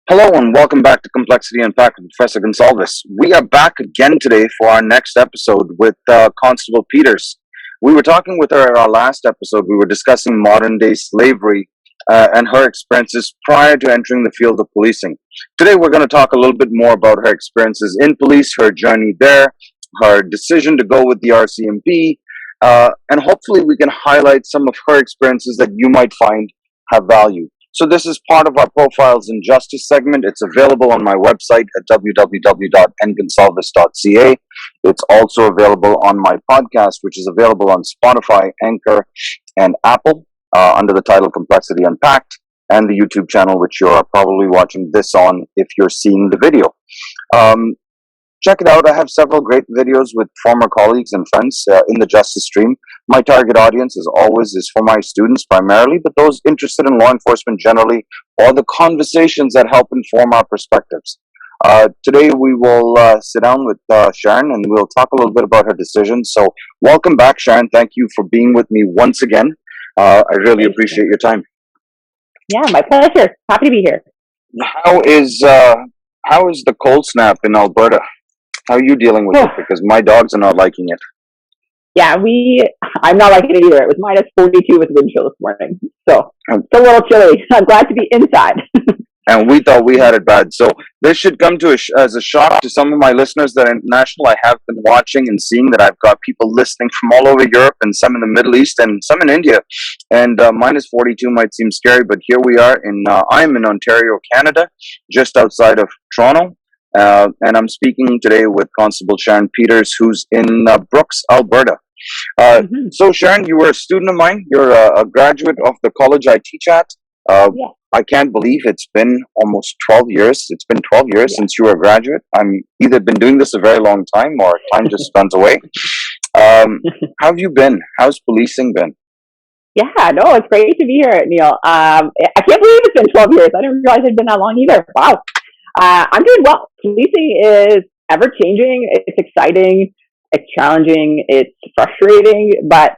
Hello and welcome back to Complexity Unpacked with Professor Gonsalves. We are back again today for our next episode with Constable Peters. We were talking with her at our last episode. We were discussing modern day slavery and her experiences prior to entering the field of policing. Today we're going to talk a little bit more about her experiences in police, her journey there, her decision to go with the RCMP, and hopefully we can highlight some of her experiences that you might find have value. So this is part of our Profiles in Justice segment. It's available on my website at www.ngonsalves.ca. It's also available on my podcast, which is available on Spotify, Anchor, and Apple under the title Complexity Unpacked, and the YouTube channel, which you're probably watching this on if you're seeing the video. Check it out. I have several great videos with former colleagues and friends in the justice stream. My target audience, as always, is for my students primarily, but those interested in law enforcement generally, or the conversations that help inform our perspectives. Today, we will sit down with Sharon, and we'll talk a little bit about her decision. So welcome back, Sharon. Thank you for being with me once again. I really appreciate your time. Yeah, my pleasure. Happy to be here. How is the cold snap in Alberta? How are you dealing with it? Because my dogs are not liking it. Yeah, I'm not liking it either. It was minus 42 with wind chill this morning. So it's a little chilly. I'm glad to be inside. And we thought we had it bad. So this should come to as a shock to some of my listeners that are international. I have been watching and seeing that I've got people listening from all over Europe and some in the Middle East and some in India. And minus 42 might seem scary, but here we are. I'm in Ontario, Canada, just outside of Toronto. And I'm speaking today with Constable Sharon Peters, who's in Brooks, Alberta. So, Sharon, you were a student of mine. You're a graduate of the college I teach at. Yeah. I can't believe it's been almost 12 years. It's been 12 years since you were a graduate. I'm either been doing this a very long time or time just runs away. How have you been? How's policing been? Yeah, no, it's great to be here, Neil. I can't believe it's been 12 years. I didn't realize it'd been that long either. Wow. I'm doing well. Policing is ever changing. It's exciting. It's challenging. It's frustrating. But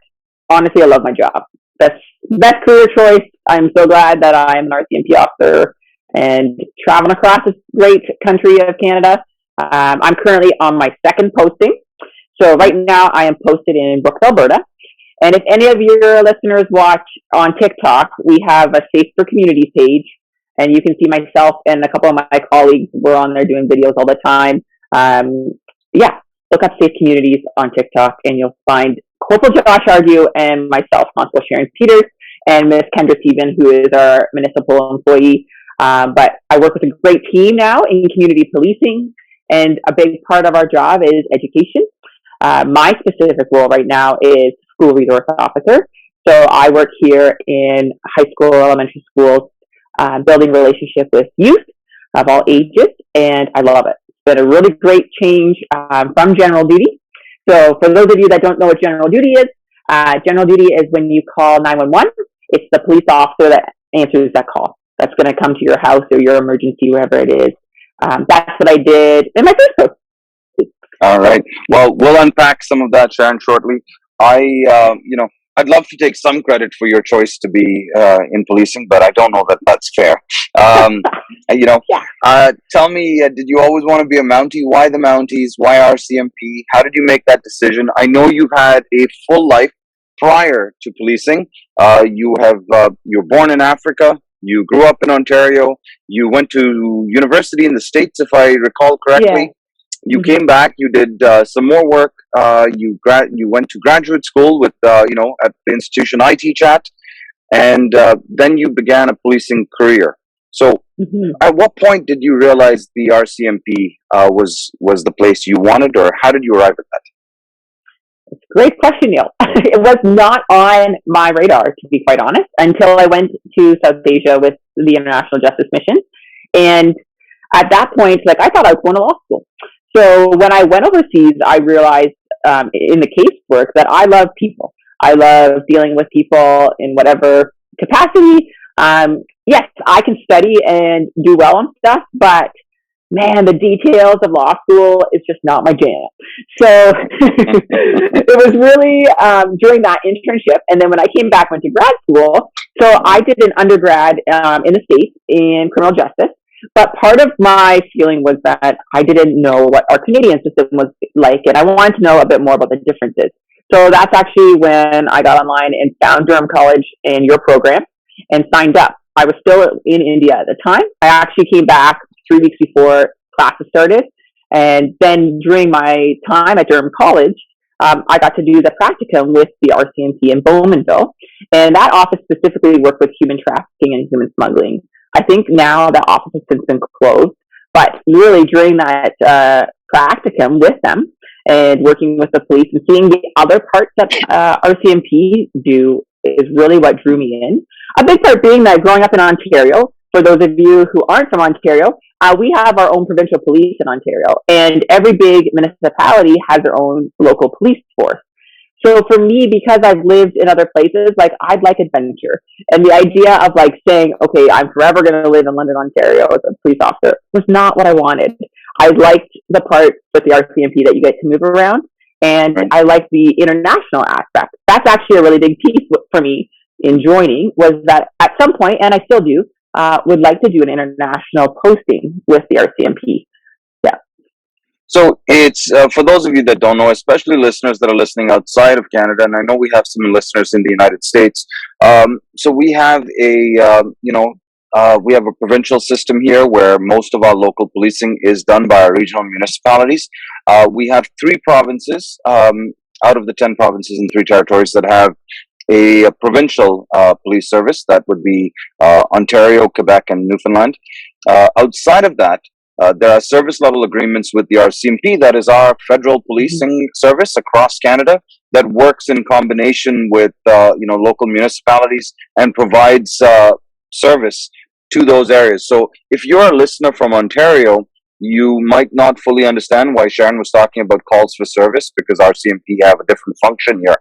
honestly, I love my job. Best career choice. I'm so glad that I'm an RCMP officer and traveling across this great country of Canada. I'm currently on my second posting. So right now I am posted in Brooks, Alberta. And if any of your listeners watch on TikTok, we have a Safe for Communities page. And you can see myself and a couple of my colleagues. We're on there doing videos all the time. Look up Safe Communities on TikTok, and you'll find Corporal Josh Argue and myself, Constable Sharon Peters, and Miss Kendra Stephen, who is our municipal employee. But I work with a great team now in community policing, and a big part of our job is education. My specific role right now is school resource officer. So I work here in high school, elementary schools, building relationship with youth of all ages, and I love it. It's been a really great change from general duty. So for those of you that don't know what general duty is when you call 911. It's the police officer that answers that call. That's going to come to your house or your emergency, wherever it is. That's what I did in my first post. All right. Well, we'll unpack some of that, Sharon, shortly. I'd love to take some credit for your choice to be in policing, but I don't know that that's fair. Tell me, did you always want to be a Mountie? Why the Mounties? Why RCMP? How did you make that decision? I know you've had a full life prior to policing. You're born in Africa. You grew up in Ontario. You went to university in the States, if I recall correctly. Yeah. You came back. You did some more work. You went to graduate school with at the institution I teach at, and then you began a policing career. So, at what point did you realize the RCMP was the place you wanted, or how did you arrive at that? It's a great question, Neil. It was not on my radar, to be quite honest, until I went to South Asia with the International Justice Mission, and at that point, I thought I was going to law school. So when I went overseas, I realized in the casework that I love people. I love dealing with people in whatever capacity. Yes, I can study and do well on stuff, but man, the details of law school is just not my jam. So it was really during that internship. And then when I came back, went to grad school. So I did an undergrad in the States in criminal justice. But part of my feeling was that I didn't know what our Canadian system was like, and I wanted to know a bit more about the differences. So that's actually when I got online and found Durham College and your program and signed up. I was still in India at the time. I actually came back 3 weeks before classes started. And then during my time at Durham College, I got to do the practicum with the RCMP in Bowmanville. And that office specifically worked with human trafficking and human smuggling. I think now the office has since been closed, but really during that practicum with them and working with the police and seeing the other parts that RCMP do is really what drew me in. A big part being that growing up in Ontario, for those of you who aren't from Ontario, we have our own provincial police in Ontario, and every big municipality has their own local police force. So for me, because I've lived in other places, like I'd like adventure. And the idea of like saying, okay, I'm forever going to live in London, Ontario as a police officer was not what I wanted. I liked the part with the RCMP that you get to move around. And I like the international aspect. That's actually a really big piece for me in joining, was that at some point, and I still do, would like to do an international posting with the RCMP. Yeah. So it's for those of you that don't know, especially listeners that are listening outside of Canada, and I know we have some listeners in the United States. So we have we have a provincial system here where most of our local policing is done by our regional municipalities. We have 3 provinces out of the 10 provinces and 3 territories that have a provincial police service. That would be Ontario, Quebec, and Newfoundland. Outside of that, there are service level agreements with the RCMP, that is our federal policing service across Canada, that works in combination with local municipalities and provides service to those areas. So if you're a listener from Ontario, you might not fully understand why Sharon was talking about calls for service, because RCMP have a different function here.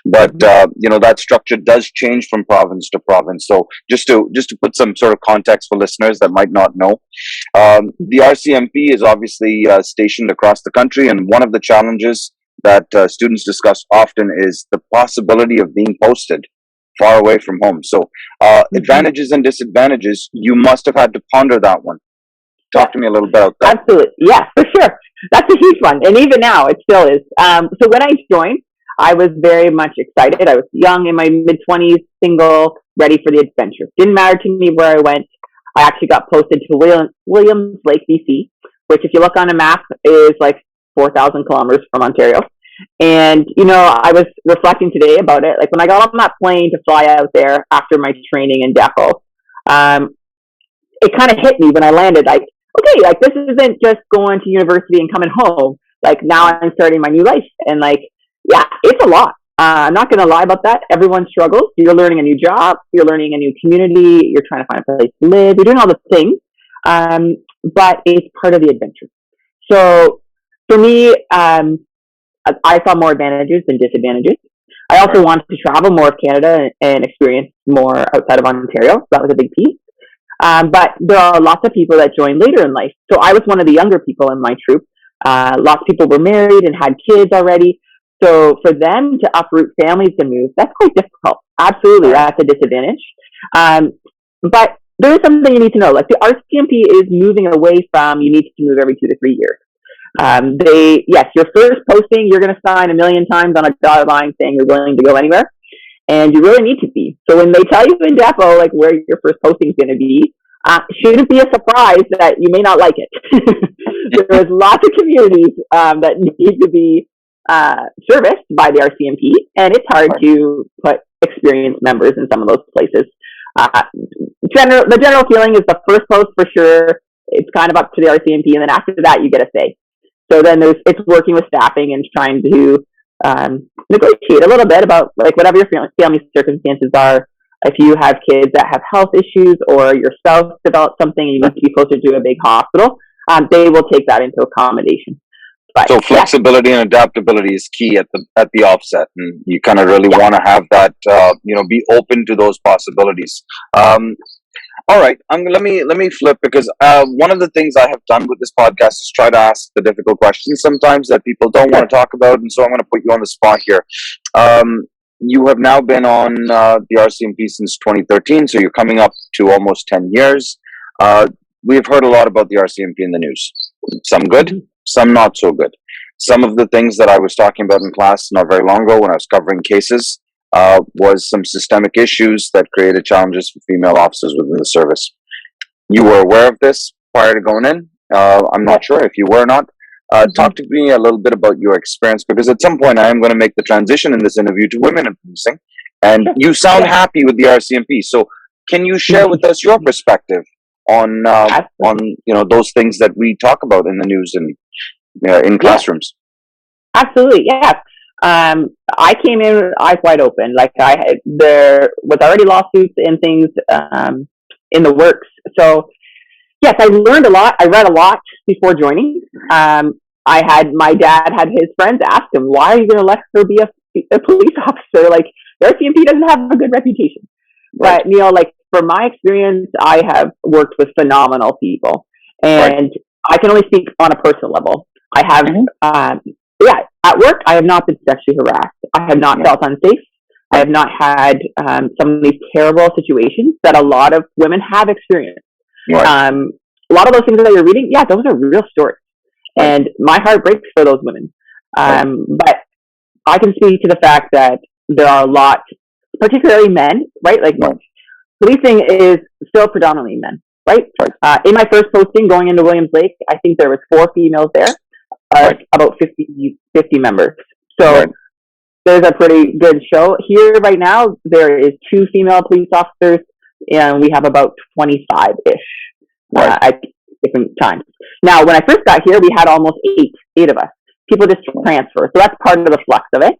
But that structure does change from province to province. So just to put some sort of context for listeners that might not know, the RCMP is obviously stationed across the country, and one of the challenges that students discuss often is the possibility of being posted far away from home. So advantages and disadvantages, you must have had to ponder that one. Talk to me a little bit about that. Absolutely. Yeah, for sure. That's a huge one. And even now, it still is. So when I joined, I was very much excited. I was young, in my mid-20s, single, ready for the adventure. Didn't matter to me where I went. I actually got posted to Williams Lake, BC, which, if you look on a map, is like 4,000 kilometers from Ontario. And, I was reflecting today about it. Like when I got on that plane to fly out there after my training in depot, it kind of hit me when I landed, like, okay, like this isn't just going to university and coming home. Like now I'm starting my new life. And like, yeah, it's a lot. I'm not going to lie about that. Everyone struggles. You're learning a new job. You're learning a new community. You're trying to find a place to live. You're doing all the things. But it's part of the adventure. So for me, I saw more advantages than disadvantages. I also wanted to travel more of Canada and experience more outside of Ontario. So that was a big piece. But there are lots of people that join later in life. So I was one of the younger people in my troop. Lots of people were married and had kids already. So for them to uproot families and move, that's quite difficult. Absolutely, that's a disadvantage. But there is something you need to know. Like the RCMP is moving away from you need to move every 2 to 3 years. Your first posting, you're going to sign 1 million times on a dotted line saying you're willing to go anywhere. And you really need to be. So when they tell you in depot, like where your first posting is going to be, shouldn't be a surprise that you may not like it. There's lots of communities that need to be serviced by the RCMP, and it's hard to put experienced members in some of those places. The general feeling is the first post for sure, it's kind of up to the RCMP, and then after that you get a say. So then it's working with staffing and trying to negotiate a little bit about like whatever your family circumstances are. If you have kids that have health issues or your spouse developed something and you need to be closer to a big hospital, they will take that into accommodation. But, so flexibility and adaptability is key at the offset, and you kind of really want to have that be open to those possibilities. All right, let me flip, because one of the things I have done with this podcast is try to ask the difficult questions sometimes that people don't want to talk about, and so I'm going to put you on the spot here. You have now been on the RCMP since 2013, so you're coming up to almost 10 years. we've heard a lot about the RCMP in the news. Some good, some not so good. Some of the things that I was talking about in class not very long ago when I was covering cases was some systemic issues that created challenges for female officers within the service. You were aware of this prior to going in. I'm not sure if you were or not. Talk to me a little bit about your experience, because at some point I am going to make the transition in this interview to women in policing, and you sound happy with the RCMP. So, can you share with us your perspective on those things that we talk about in the news and in classrooms? Absolutely, yeah. I came in with eyes wide open. Like there was already lawsuits and things in the works. So yes, I learned a lot. I read a lot before joining. My dad had his friends ask him, "Why are you going to let her be a police officer? Like the RCMP doesn't have a good reputation." Right. But Neil, like from my experience, I have worked with phenomenal people, and I can only speak on a personal level. I have, at work, I have not been sexually harassed. I have not felt unsafe. I have not had some of these terrible situations that a lot of women have experienced. Right. A lot of those things that you're reading, those are real stories. Right. And my heart breaks for those women. But I can speak to the fact that there are a lot, particularly men, right? Like policing is still predominantly men, right? In my first posting going into Williams Lake, I think there was 4 females there, about 50 members. So there's a pretty good show. Here right now, there is 2 female police officers, and we have about 25-ish at different times. Now, when I first got here, we had almost 8 of us. People just transfer. So that's part of the flux of it.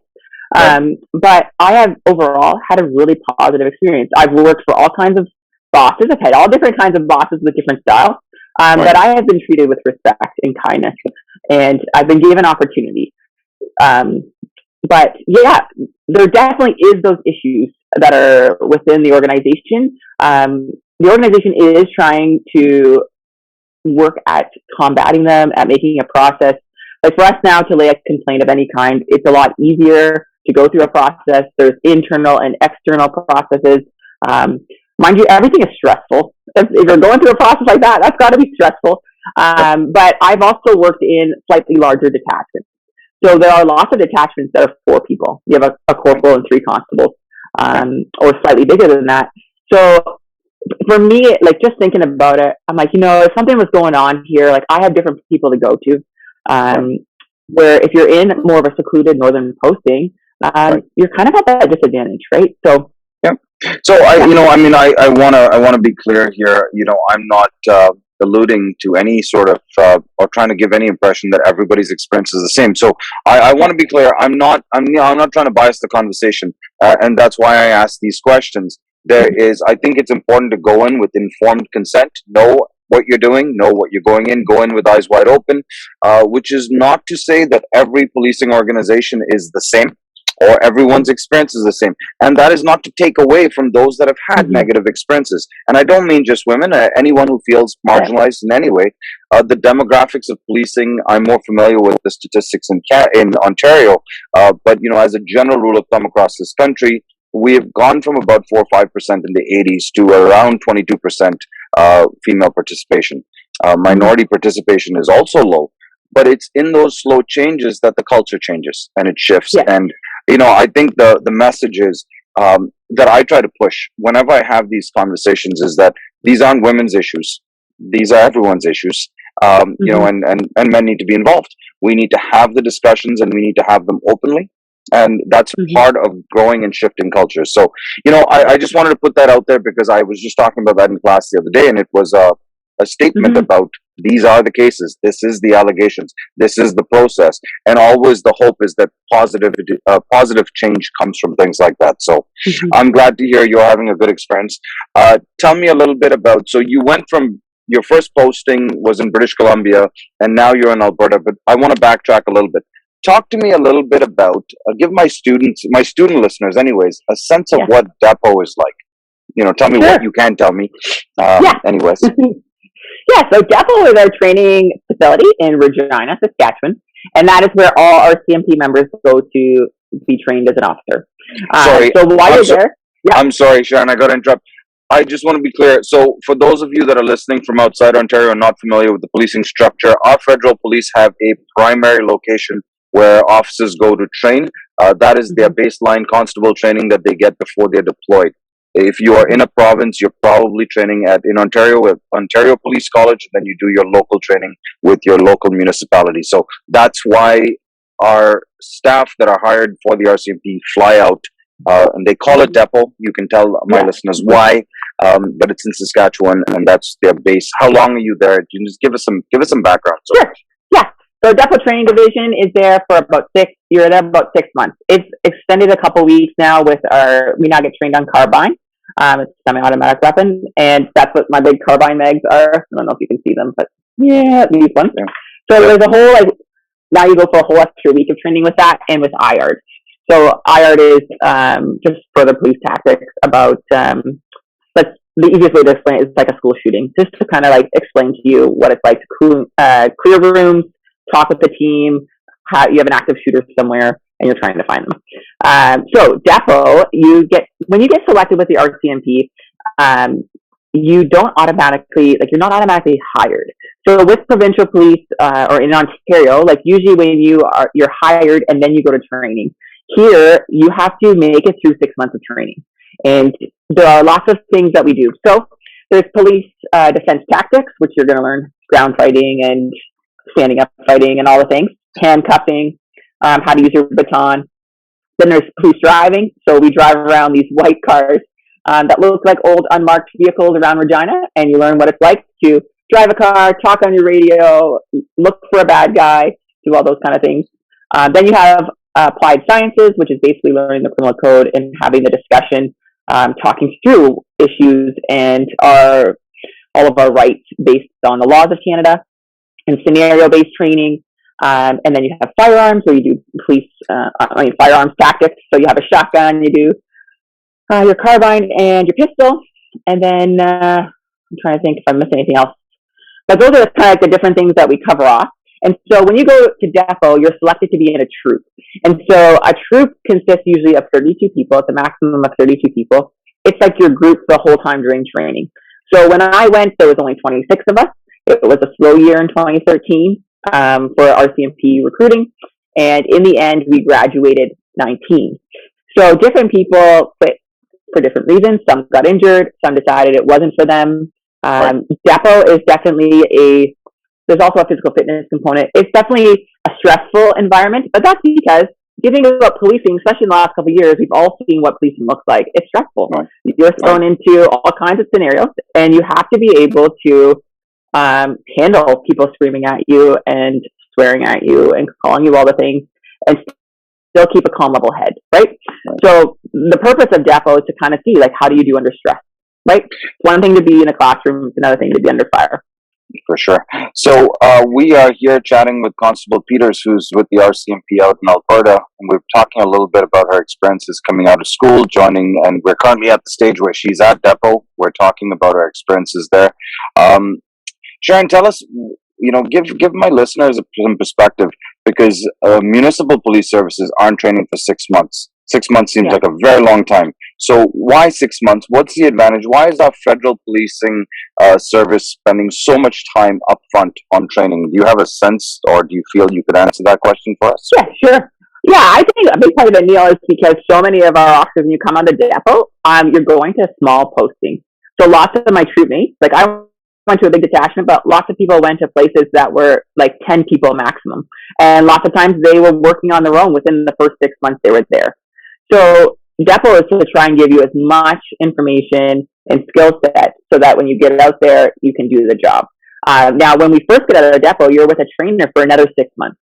But I have overall had a really positive experience. I've worked for all kinds of bosses. I've had all different kinds of bosses with different styles. But I have been treated with respect and kindness, and I've been given opportunity. But there definitely is those issues that are within the organization. The organization is trying to work at combating them, at making a process. Like for us now to lay a complaint of any kind, it's a lot easier to go through a process. There's internal and external processes. Mind you, everything is stressful. If you're going through a process like that, that's got to be stressful. But I've also worked in slightly larger detachments. So there are lots of detachments that are 4 people. You have a corporal and 3 constables, or slightly bigger than that. So for me, like just thinking about it, I'm like, if something was going on here, like I have different people to go to. Where if you're in more of a secluded northern posting, you're kind of at that disadvantage, right? So So I want to be clear here. I'm not alluding to any sort of or trying to give any impression that everybody's experience is the same. So I want to be clear. I'm not trying to bias the conversation, and that's why I ask these questions. I think it's important to go in with informed consent. Know what you're doing, know what you're go in with eyes wide open, which is not to say that every policing organization is the same or everyone's experience is the same. And that is not to take away from those that have had negative experiences. And I don't mean just women, anyone who feels marginalized in any way. The demographics of policing, I'm more familiar with the statistics in Ontario, but as a general rule of thumb across this country, we have gone from about 4 or 5% in the 80s to around 22% female participation. Minority participation is also low, but it's in those slow changes that the culture changes and it shifts. And I think the message is that I try to push whenever I have these conversations is that these aren't women's issues; these are everyone's issues. And men need to be involved. We need to have the discussions, and we need to have them openly. And that's part of growing and shifting culture. So, I just wanted to put that out there because I was just talking about that in class the other day, and it was a statement about these are the cases, this is the allegations, this is the process, and always the hope is that positive change comes from things like that. So, I'm glad to hear you're having a good experience. Tell me a little bit about. So, you went from your first posting was in British Columbia, and now you're in Alberta. But I want to backtrack a little bit. Talk to me a little bit about, give my student listeners anyways, a sense of what depot is like. Tell me what you can tell me. Anyways. So depot is our training facility in Regina, Saskatchewan, and that is where all our RCMP members go to be trained as an officer. So while you're there... I'm sorry, Sharon, I got to interrupt. I just want to be clear. So, for those of you that are listening from outside Ontario and not familiar with the policing structure, our federal police have a primary location where officers go to train. That is their baseline constable training that they get before they're deployed. If you are in a province, you're probably training in Ontario with Ontario Police College, and then you do your local training with your local municipality. So that's why our staff that are hired for the RCMP fly out, and they call it depot. You can tell my listeners why, but it's in Saskatchewan, and that's their base. How long are you there? Can you just give us some background? So. Sure. Yeah. So Depot Training Division is there for about you're there about 6 months. It's extended a couple weeks now we now get trained on carbine. It's a semi-automatic weapon, and that's what my big carbine mags are. I don't know if you can see them, but yeah, these ones. Yeah. So there's a whole, now you go for a whole extra week of training with that and with IARD. So IARD is just further police tactics about, but the easiest way to explain it is like a school shooting, just to kind of explain to you what it's like to clear rooms, talk with the team, how you have an active shooter somewhere, and you're trying to find them. So Depot, when you get selected with the RCMP, you don't automatically, you're not automatically hired. So with provincial police, or in Ontario, usually when you're hired and then you go to training. Here, you have to make it through 6 months of training. And there are lots of things that we do. So there's police defense tactics, which you're going to learn ground fighting and standing up fighting and all the things, handcuffing, how to use your baton. Then there's police driving. So we drive around these white cars that look like old unmarked vehicles around Regina, and you learn what it's like to drive a car, talk on your radio, look for a bad guy, do all those kind of things. Then you have applied sciences, which is basically learning the criminal code and having the discussion, talking through issues and all of our rights based on the laws of Canada, and scenario-based training. And then you have firearms, where you do firearms tactics. So you have a shotgun, you do your carbine and your pistol. And then I'm trying to think if I missed anything else. But those are kind of the different things that we cover off. And so when you go to Depot, you're selected to be in a troop. And so a troop consists usually of 32 people. It's a maximum of 32 people. It's like your group the whole time during training. So when I went, there was only 26 of us. It was a slow year in 2013 for RCMP recruiting. And in the end, we graduated 19. So different people quit for different reasons. Some got injured. Some decided it wasn't for them. Depot is definitely there's also a physical fitness component. It's definitely a stressful environment, but that's because giving about policing, especially in the last couple of years, we've all seen what policing looks like. It's stressful. Right. You're thrown into all kinds of scenarios, and you have to be able to handle people screaming at you and swearing at you and calling you all the things, and still keep a calm, level head, right? So the purpose of Depot is to kind of see, how do you do under stress, right? It's one thing to be in a classroom, it's another thing to be under fire. For sure. So we are here chatting with Constable Peters, who's with the RCMP out in Alberta, and we're talking a little bit about her experiences coming out of school, joining, and we're currently at the stage where she's at Depot. We're talking about her experiences there. Sharon, tell us, give my listeners some perspective, because municipal police services aren't training for 6 months. 6 months seems like a very long time. So why 6 months? What's the advantage? Why is our federal policing service spending so much time up front on training? Do you have a sense, or do you feel you could answer that question for us? Yeah, sure. Yeah, I think a big part of it, Neil, is because so many of our officers, when you come on the Depot, you're going to small postings. So lots of my troop mates, I went to a big detachment, but lots of people went to places that were 10 people maximum. And lots of times they were working on their own within the first 6 months they were there. So Depot is to try and give you as much information and skill set so that when you get out there, you can do the job. Now, when we first get out of the Depot, you're with a trainer for another 6 months,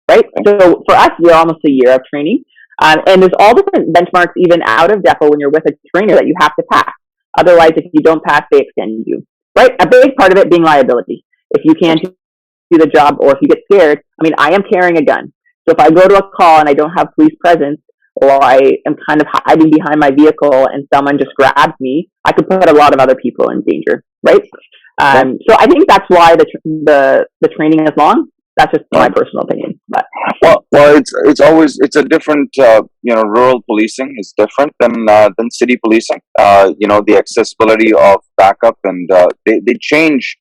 right? So for us, we're almost a year of training. And there's all different benchmarks even out of Depot when you're with a trainer that you have to pass. Otherwise, if you don't pass, they extend you, right? A big part of it being liability. If you can't do the job, or if you get scared, I am carrying a gun. So if I go to a call and I don't have police presence, or I am kind of hiding behind my vehicle and someone just grabs me, I could put a lot of other people in danger, right? So I think that's why the training is long. That's just my personal opinion. But well, it's a different, rural policing is different than city policing. The accessibility of backup, and they change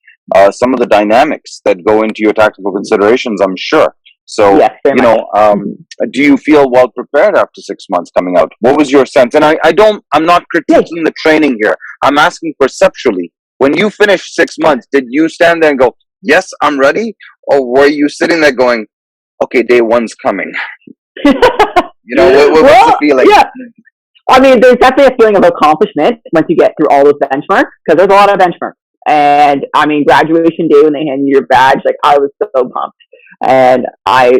some of the dynamics that go into your tactical considerations, I'm sure. So, yes, very much. do you feel well prepared after 6 months coming out? What was your sense? And I'm not critiquing the training here. I'm asking perceptually. When you finished 6 months, did you stand there and go, yes, I'm ready? Or were you sitting there going, okay, day one's coming? What's the feeling? Yeah. I mean, there's definitely a feeling of accomplishment once you get through all those benchmarks, because there's a lot of benchmarks. And I mean, graduation day when they hand you your badge, like I was so pumped. And I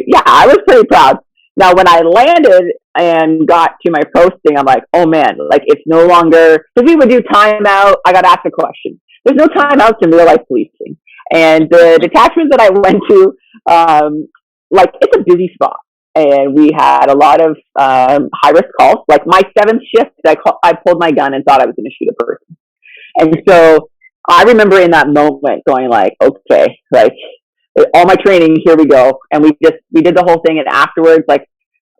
was pretty proud. Now, when I landed and got to my posting, I'm like, oh man, like it's no longer, because we would do timeout. I got to ask a question. There's no timeouts in real life policing. And the detachment that I went to, it's a busy spot. And we had a lot of high risk calls. Like my 7th shift, I pulled my gun and thought I was going to shoot a person. And so I remember in that moment going like, okay, like all my training, here we go. And we did the whole thing. And afterwards, like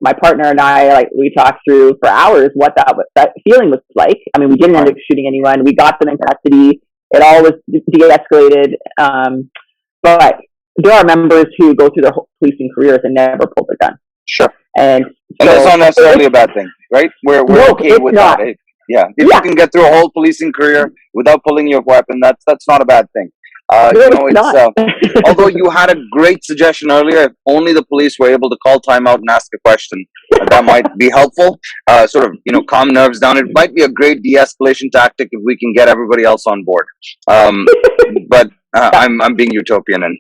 my partner and I, like we talked through for hours what that feeling was like. I mean, we didn't end up shooting anyone. We got them in custody. It all was de-escalated. But there are members who go through their whole policing careers and never pull their gun. Sure. And that's not necessarily a bad thing, right? We're okay with that. If you can get through a whole policing career without pulling your weapon, that's not a bad thing. Although you had a great suggestion earlier, if only the police were able to call timeout and ask a question, that might be helpful. Calm nerves down. It might be a great de-escalation tactic if we can get everybody else on board. But I'm being utopian, and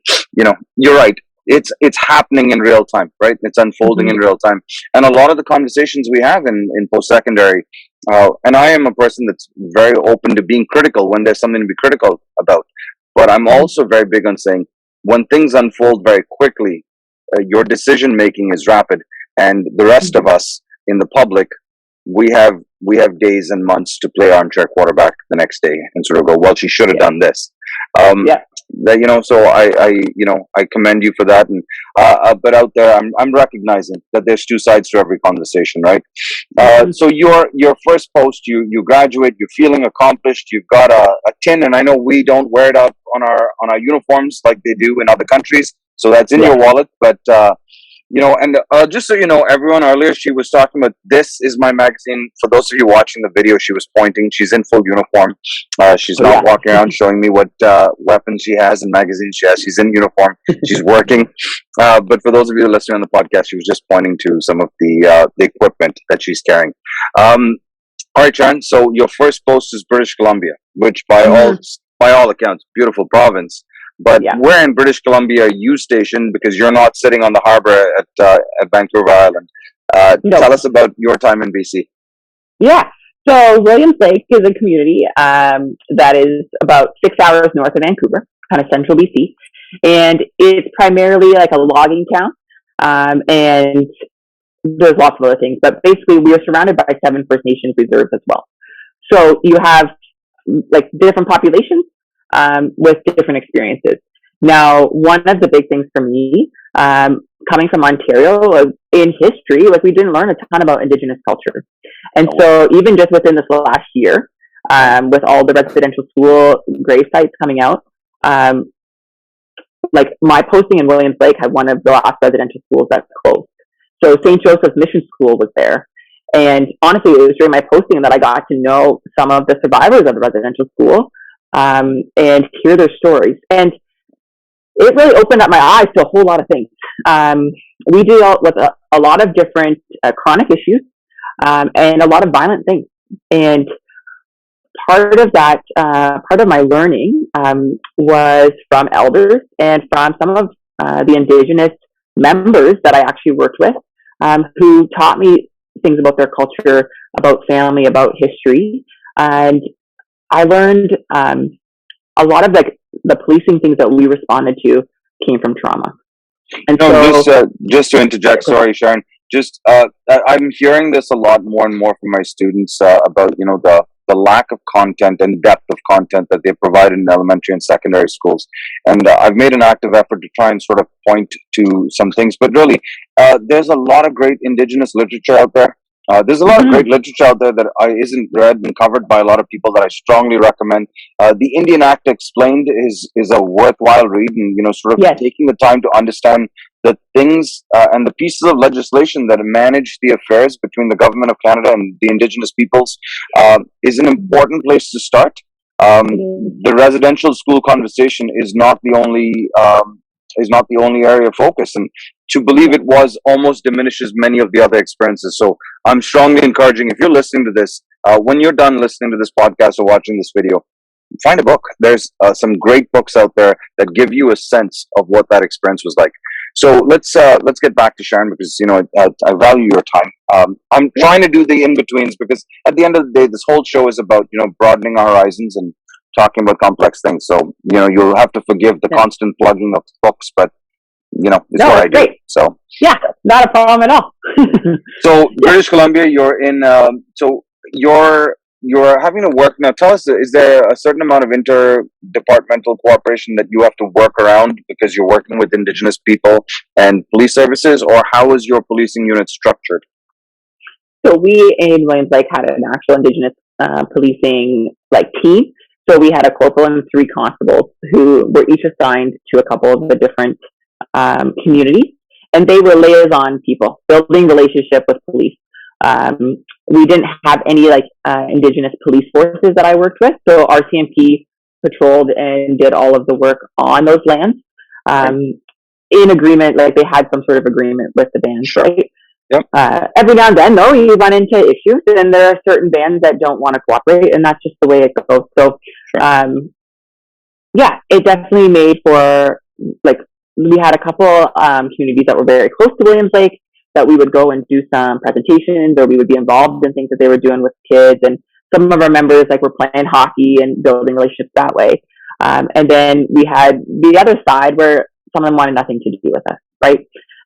you're right. It's happening in real time, right? It's unfolding in real time, and a lot of the conversations we have in post-secondary, and I am a person that's very open to being critical when there's something to be critical about. But I'm also very big on saying when things unfold very quickly, your decision making is rapid, and the rest of us in the public, we have days and months to play armchair quarterback the next day and sort of go, well, she should have done this. So I commend you for that. And but out there, I'm recognizing that there's two sides to every conversation, right? So your first post, you graduate, you're feeling accomplished, you've got a tin, and I know we don't wear it up on our uniforms like they do in other countries, so that's in your wallet, but. Just so you know, everyone, earlier she was talking about, this is my magazine. For those of you watching the video, she was pointing. She's in full uniform. She's not walking around showing me what weapons she has and magazines she has. She's in uniform. She's working. But for those of you listening on the podcast, she was just pointing to some of the equipment that she's carrying. All right, Sharon. So your first post is British Columbia, which by all accounts, beautiful province. But where in British Columbia are you stationed? Because you're not sitting on the harbor at Vancouver Island. Tell us about your time in BC. Yeah. So Williams Lake is a community that is about 6 hours north of Vancouver, kind of central BC. And it's primarily like a logging town. And there's lots of other things. But basically, we are surrounded by 7 First Nations reserves as well. So you have like different populations. With different experiences. Now, one of the big things for me, coming from Ontario, in history, like we didn't learn a ton about Indigenous culture. And so even just within this last year, with all the residential school grave sites coming out, like my posting in Williams Lake had one of the last residential schools that closed. So St. Joseph's Mission School was there. And honestly, it was during my posting that I got to know some of the survivors of the residential school. And hear their stories. And it really opened up my eyes to a whole lot of things. We deal with a lot of different chronic issues and a lot of violent things. And part of that, part of my learning was from elders and from some of the Indigenous members that I actually worked with who taught me things about their culture, about family, about history. And I learned a lot of like the policing things that we responded to came from trauma. And just to interject, sorry, Sharon. I'm hearing this a lot more and more from my students about the lack of content and depth of content that they provide in elementary and secondary schools. And I've made an active effort to try and sort of point to some things. But really, there's a lot of great Indigenous literature out there. There's a lot of great literature out there that isn't read and covered by a lot of people that I strongly recommend. The Indian Act Explained is a worthwhile read, and sort of taking the time to understand the things and the pieces of legislation that manage the affairs between the government of Canada and the Indigenous peoples is an important place to start. The residential school conversation is not the only area of focus, and to believe it was almost diminishes many of the other experiences. So I'm strongly encouraging, if you're listening to this, when you're done listening to this podcast or watching this video, find a book. There's some great books out there that give you a sense of what that experience was like. So let's get back to Sharon, because I value your time. I'm trying to do the in-betweens, because at the end of the day, this whole show is about broadening our horizons and talking about complex things. So you'll have to forgive the constant plugging of books, but it's what I do. Great. So yeah, not a problem at all. So British Columbia, you're in. So you're having to work now. Tell us, is there a certain amount of interdepartmental cooperation that you have to work around because you're working with Indigenous people and police services, or how is your policing unit structured? So we in Williams Lake had an actual Indigenous policing team. So we had a corporal and 3 constables who were each assigned to a couple of the different communities, and they were liaison people, building relationship with police. We didn't have any Indigenous police forces that I worked with, so RCMP patrolled and did all of the work on those lands in agreement. They had some sort of agreement with the bands, right? Yep. Every now and then, though, you run into issues, and there are certain bands that don't want to cooperate, and that's just the way it goes. So, it definitely made for we had a couple communities that were very close to Williams Lake that we would go and do some presentations, or we would be involved in things that they were doing with kids. And some of our members were playing hockey and building relationships that way. And then we had the other side where some of them wanted nothing to do with us, right?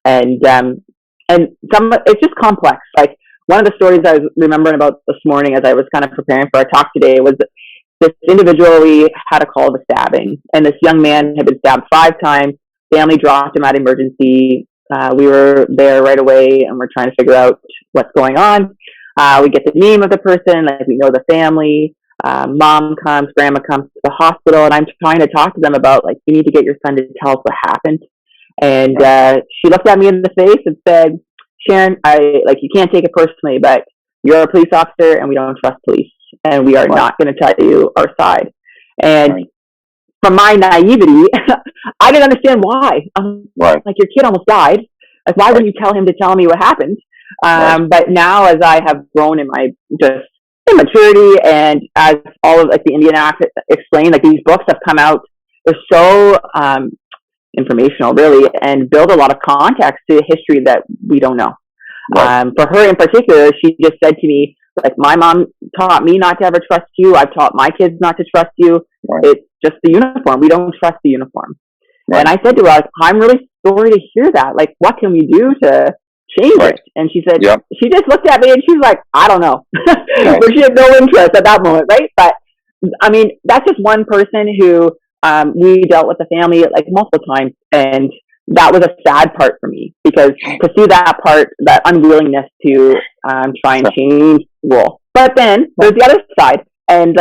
And it's just complex. One of the stories I was remembering about this morning as I was kind of preparing for our talk today was this individual. We had a call of a stabbing, and this young man had been stabbed 5 times. Family dropped him at emergency. We were there right away, and we're trying to figure out what's going on. We get the name of the person, we know the family. Mom comes, grandma comes to the hospital, and I'm trying to talk to them about you need to get your son to tell us what happened. And she looked at me in the face and said, "Sharon, you can't take it personally, but you're a police officer, and we don't trust police, and we are not going to tell you our side." And from my naivety, I didn't understand why. Your kid almost died. Why wouldn't you tell him to tell me what happened? But now, as I have grown in my just immaturity, and as all of the Indian Act Explained, these books have come out, they're so informational, really, and build a lot of context to history that we don't know. For her in particular, she just said to me, my mom taught me not to ever trust you. I've taught my kids not to trust you. It's just the uniform. We don't trust the uniform. And I said to her, I'm really sorry to hear that. What can we do to change it? And she said, she just looked at me and she's like, I don't know. But she had no interest at that moment, right? But I mean, that's just one person who we dealt with the family multiple times, and that was a sad part for me, because to see that part, that unwillingness to try and change the rule. But then there's the other side, and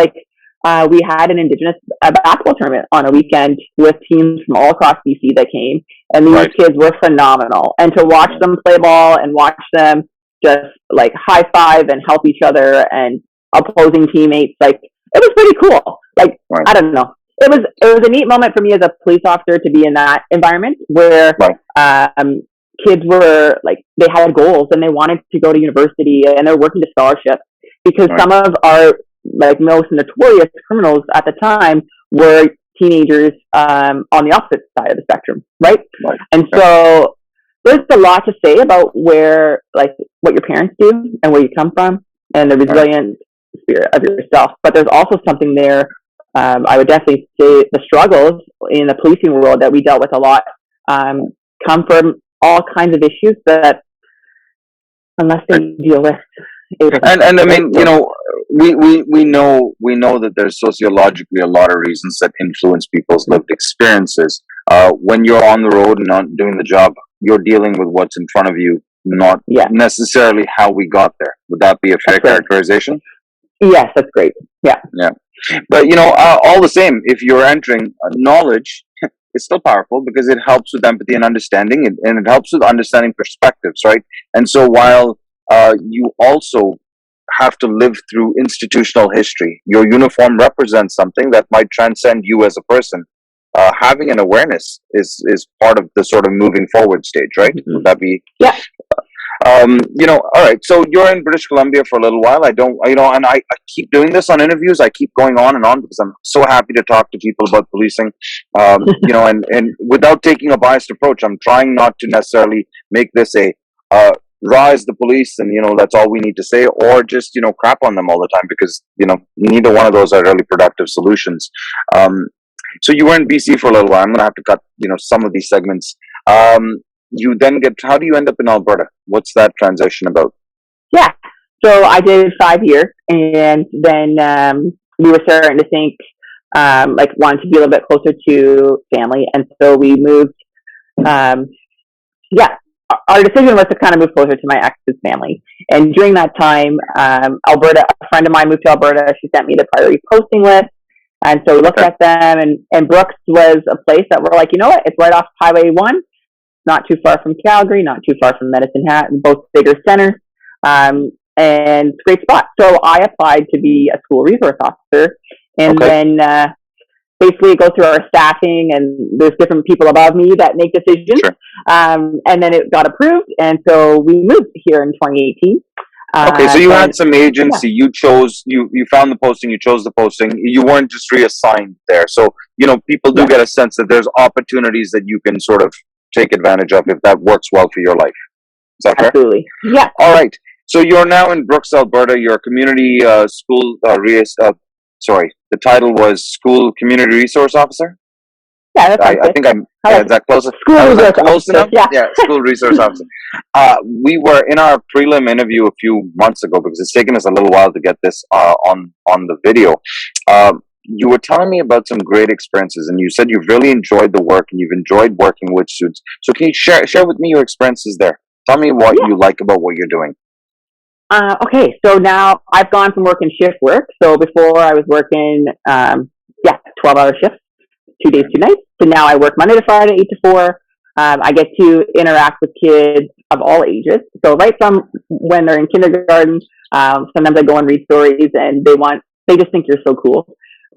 we had an Indigenous basketball tournament on a weekend with teams from all across BC that came, and these kids were phenomenal. And to watch them play ball and watch them just high five and help each other and opposing teammates, it was pretty cool. I don't know. It was a neat moment for me as a police officer to be in that environment where kids were they had goals and they wanted to go to university, and they're working to scholarship, because some of our most notorious criminals at the time were teenagers on the opposite side of the spectrum, right? And so there's a lot to say about where what your parents do and where you come from, and the resilient spirit of yourself. But there's also something there. I would definitely say the struggles in the policing world that we dealt with a lot come from all kinds of issues that, unless they deal with. And I mean, we know that there's sociologically a lot of reasons that influence people's lived experiences. When you're on the road and not doing the job, you're dealing with what's in front of you, not necessarily how we got there. Would that be a fair characterization? Yes, that's great. Yeah. Yeah. But all the same, if you're entering knowledge, it's still powerful because it helps with empathy and understanding, and it helps with understanding perspectives, right? And so while you also have to live through institutional history, your uniform represents something that might transcend you as a person. Having an awareness is part of the sort of moving forward stage, right? Would that be? Yeah. All right. So you're in British Columbia for a little while. And I keep doing this on interviews. I keep going on and on because I'm so happy to talk to people about policing. And without taking a biased approach, I'm trying not to necessarily make this a rise the police and that's all we need to say, or just crap on them all the time, because neither one of those are really productive solutions. So you were in BC for a little while. I'm going to have to cut some of these segments. You then how do you end up in Alberta? What's that transition about? Yeah. So I did 5 years, and then we were starting to think, wanted to be a little bit closer to family. And so we moved, our decision was to kind of move closer to my ex's family. And during that time, Alberta, a friend of mine moved to Alberta. She sent me the priority posting list. And so we looked at them, and Brooks was a place that we're like, you know what? It's right off Highway 1. Not too far from Calgary, not too far from Medicine Hat, both bigger centers, and it's a great spot. So I applied to be a school resource officer, and then basically go through our staffing, and there's different people above me that make decisions. Sure. And then it got approved, and so we moved here in 2018. Okay, so you had some agency. You chose, you found the posting, you chose the posting. You weren't just reassigned there. So, people do get a sense that there's opportunities that you can sort of take advantage of if that works well for your life. Is that fair? Absolutely. Yeah. All right. So you're now in Brooks, Alberta. You're a community school, the title was School Community Resource Officer? Yeah, that's I think is that close? School resource close officer, enough? Yeah, School Resource Officer. We were in our prelim interview a few months ago, because it's taken us a little while to get this on the video. You were telling me about some great experiences, and you said you've really enjoyed the work and you've enjoyed working with students. So can you share with me your experiences there? Tell me what you like about what you're doing. Okay, so now I've gone from working shift work. So before I was working, 12-hour shifts, 2 days, 2 nights. So now I work Monday to Friday, 8 to 4. I get to interact with kids of all ages. So right from when they're in kindergarten, sometimes I go and read stories, and they just think you're so cool.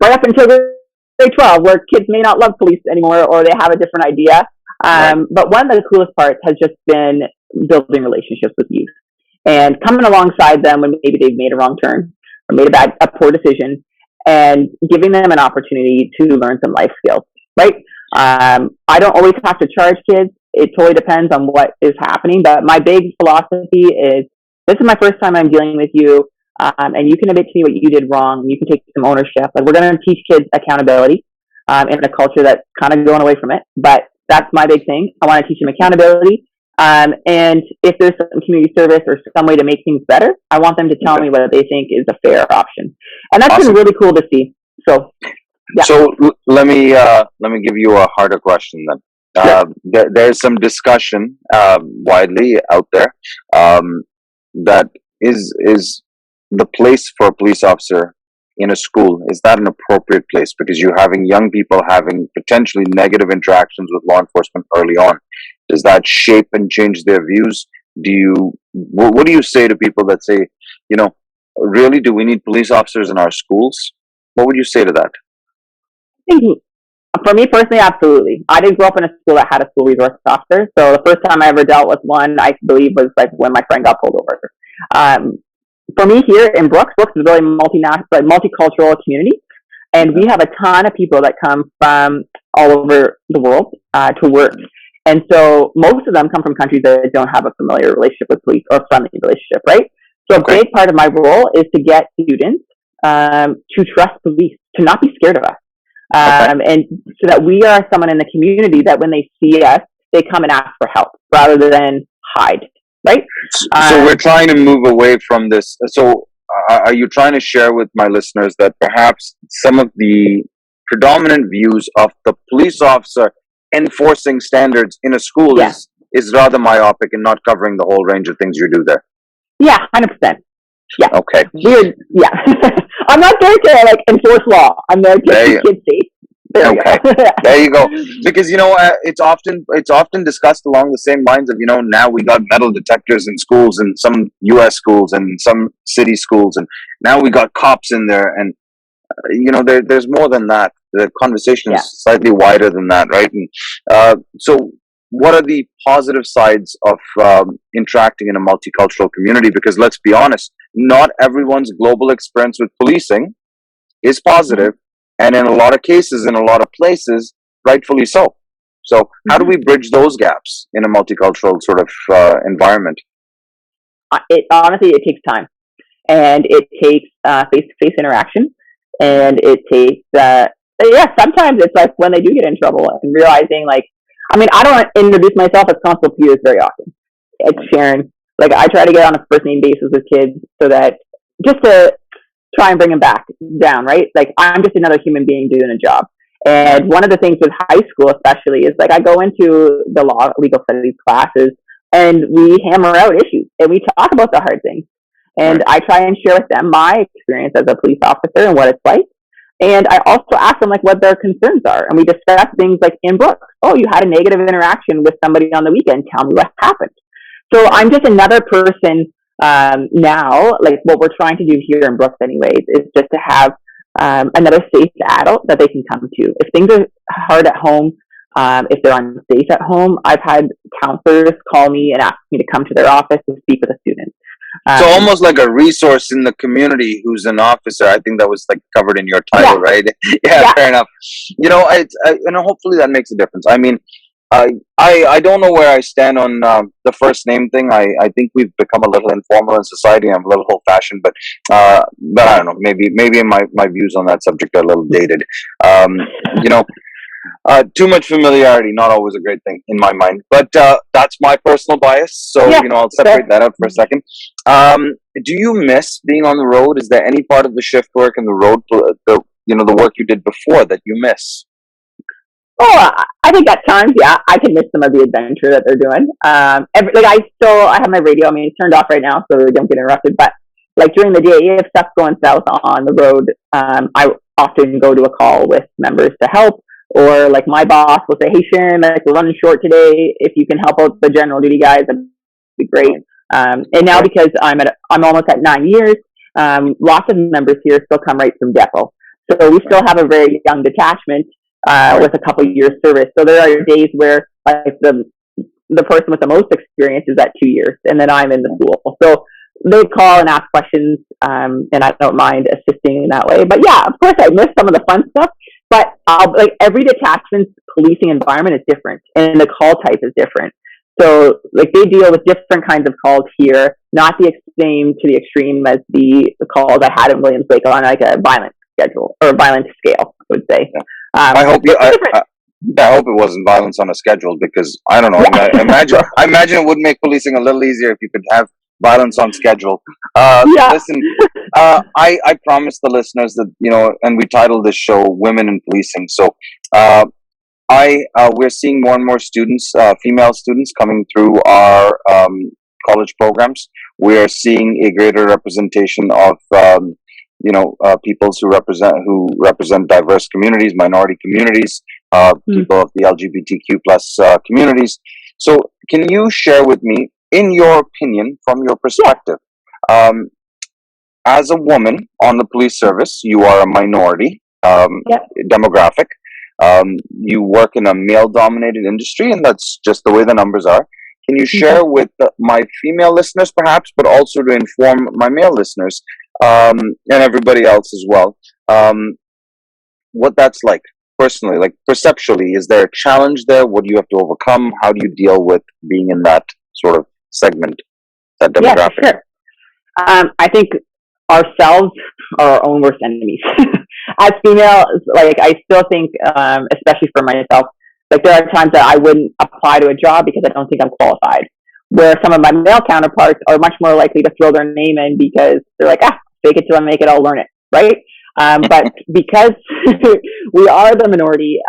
Right up until grade 12, where kids may not love police anymore, or they have a different idea. But one of the coolest parts has just been building relationships with youth and coming alongside them when maybe they've made a wrong turn or made a poor decision, and giving them an opportunity to learn some life skills, right? I don't always have to charge kids. It totally depends on what is happening. But my big philosophy is, this is my first time I'm dealing with you, and you can admit to me what you did wrong. You can take some ownership. Like, we're going to teach kids accountability in a culture that's kind of going away from it. But that's my big thing. I want to teach them accountability. And if there's some community service or some way to make things better, I want them to tell me what they think is a fair option. And that's been really cool to see. So, yeah. So let me give you a harder question then. There's some discussion widely out there that is the place for a police officer in a school, is that an appropriate place? Because you're having young people having potentially negative interactions with law enforcement early on. Does that shape and change their views? What do you say to people that say, really, do we need police officers in our schools? What would you say to that? For me personally, absolutely. I didn't grow up in a school that had a school resource officer. So the first time I ever dealt with one, I believe, was like when my friend got pulled over. For me here in Brooks is a really multicultural community. And we have a ton of people that come from all over the world to work. And so most of them come from countries that don't have a familiar relationship with police or a friendly relationship, right? So a big part of my role is to get students to trust police, to not be scared of us. And so that we are someone in the community that when they see us, they come and ask for help rather than hide, right? So we're trying to move away from this. So are you trying to share with my listeners that perhaps some of the predominant views of the police officer enforcing standards in a school Yeah. is rather myopic and not covering the whole range of things you do there? Yeah, 100%. Yeah. Okay. Weird. Yeah. I'm not there to like enforce law. I'm there to keep kids safe. There Okay. you go. There you go. Because it's often discussed along the same lines of now we got metal detectors in schools, in some U.S. schools and some city schools, and now we got cops in there, and there's more than that. The conversation is slightly wider than that, right? And so, what are the positive sides of interacting in a multicultural community? Because let's be honest, not everyone's global experience with policing is positive, and in a lot of cases, in a lot of places, rightfully so. So, how do we bridge those gaps in a multicultural sort of environment? Honestly, it takes time, and it takes face-to-face interaction, and it takes sometimes it's like when they do get in trouble and realizing I don't introduce myself as Constable Peters very often. It's Sharon. Like, I try to get on a first name basis with kids so that just to try and bring them back down, right? Like, I'm just another human being doing a job. And one of the things with high school especially is I go into the legal studies classes and we hammer out issues and we talk about the hard things. And I try and share with them my experience as a police officer and what it's like. And I also ask them what their concerns are. And we discuss things like in Brooks. Oh, you had a negative interaction with somebody on the weekend. Tell me what happened. So I'm just another person now. Like, what we're trying to do here in Brooks anyways is just to have another safe adult that they can come to. If things are hard at home, if they're unsafe at home, I've had counselors call me and ask me to come to their office to speak with a student. So almost like a resource in the community who's an officer. I think that was covered in your title, right? Yeah, fair enough. Hopefully that makes a difference. I mean, I don't know where I stand on the first name thing. I think we've become a little informal in society. I'm a little old fashioned, but I don't know. Maybe my views on that subject are a little dated. Too much familiarity, not always a great thing in my mind, but that's my personal bias. So, I'll separate that out for a second. Do you miss being on the road? Is there any part of the shift work and the road, the work you did before that you miss? Oh, I think at times, I can miss some of the adventure that they're doing. I have my radio. I mean, it's turned off right now, so we don't get interrupted. But during the day, if stuff's going south on the road, I often go to a call with members to help. Or my boss will say, "Hey Sharon, we're running short today. If you can help out the general duty guys, that'd be great." And now because I'm almost at 9 years, lots of members here still come right from depot. So we still have a very young detachment with a couple years service. So there are days where the person with the most experience is at 2 years, and then I'm in the school. So they call and ask questions, and I don't mind assisting in that way. But of course, I miss some of the fun stuff. But every detachment's policing environment is different, and the call type is different. So they deal with different kinds of calls here, not the extreme to the extreme as the calls I had in Williams Lake on a violent schedule or a violent scale, I would say. I hope it wasn't violence on a schedule, because I don't know. I imagine it would make policing a little easier if you could have violence on schedule. Listen, I promised the listeners that, and we titled this show "Women in Policing." So, we're seeing more and more students, female students, coming through our college programs. We are seeing a greater representation of, peoples who represent diverse communities, minority communities, people of the LGBTQ plus communities. So, can you share with me, in your opinion, from your perspective, as a woman on the police service, you are a minority demographic. You work in a male-dominated industry, and that's just the way the numbers are. Can you share with my female listeners, perhaps, but also to inform my male listeners and everybody else as well, what that's like personally, perceptually? Is there a challenge there? What do you have to overcome? How do you deal with being in that sort of segment, that demographic? Yeah, sure. I think ourselves are our own worst enemies. As females, I still think, especially for myself, there are times that I wouldn't apply to a job because I don't think I'm qualified. Where some of my male counterparts are much more likely to throw their name in because they're fake it till I make it, I'll learn it, right? But because we are the minority,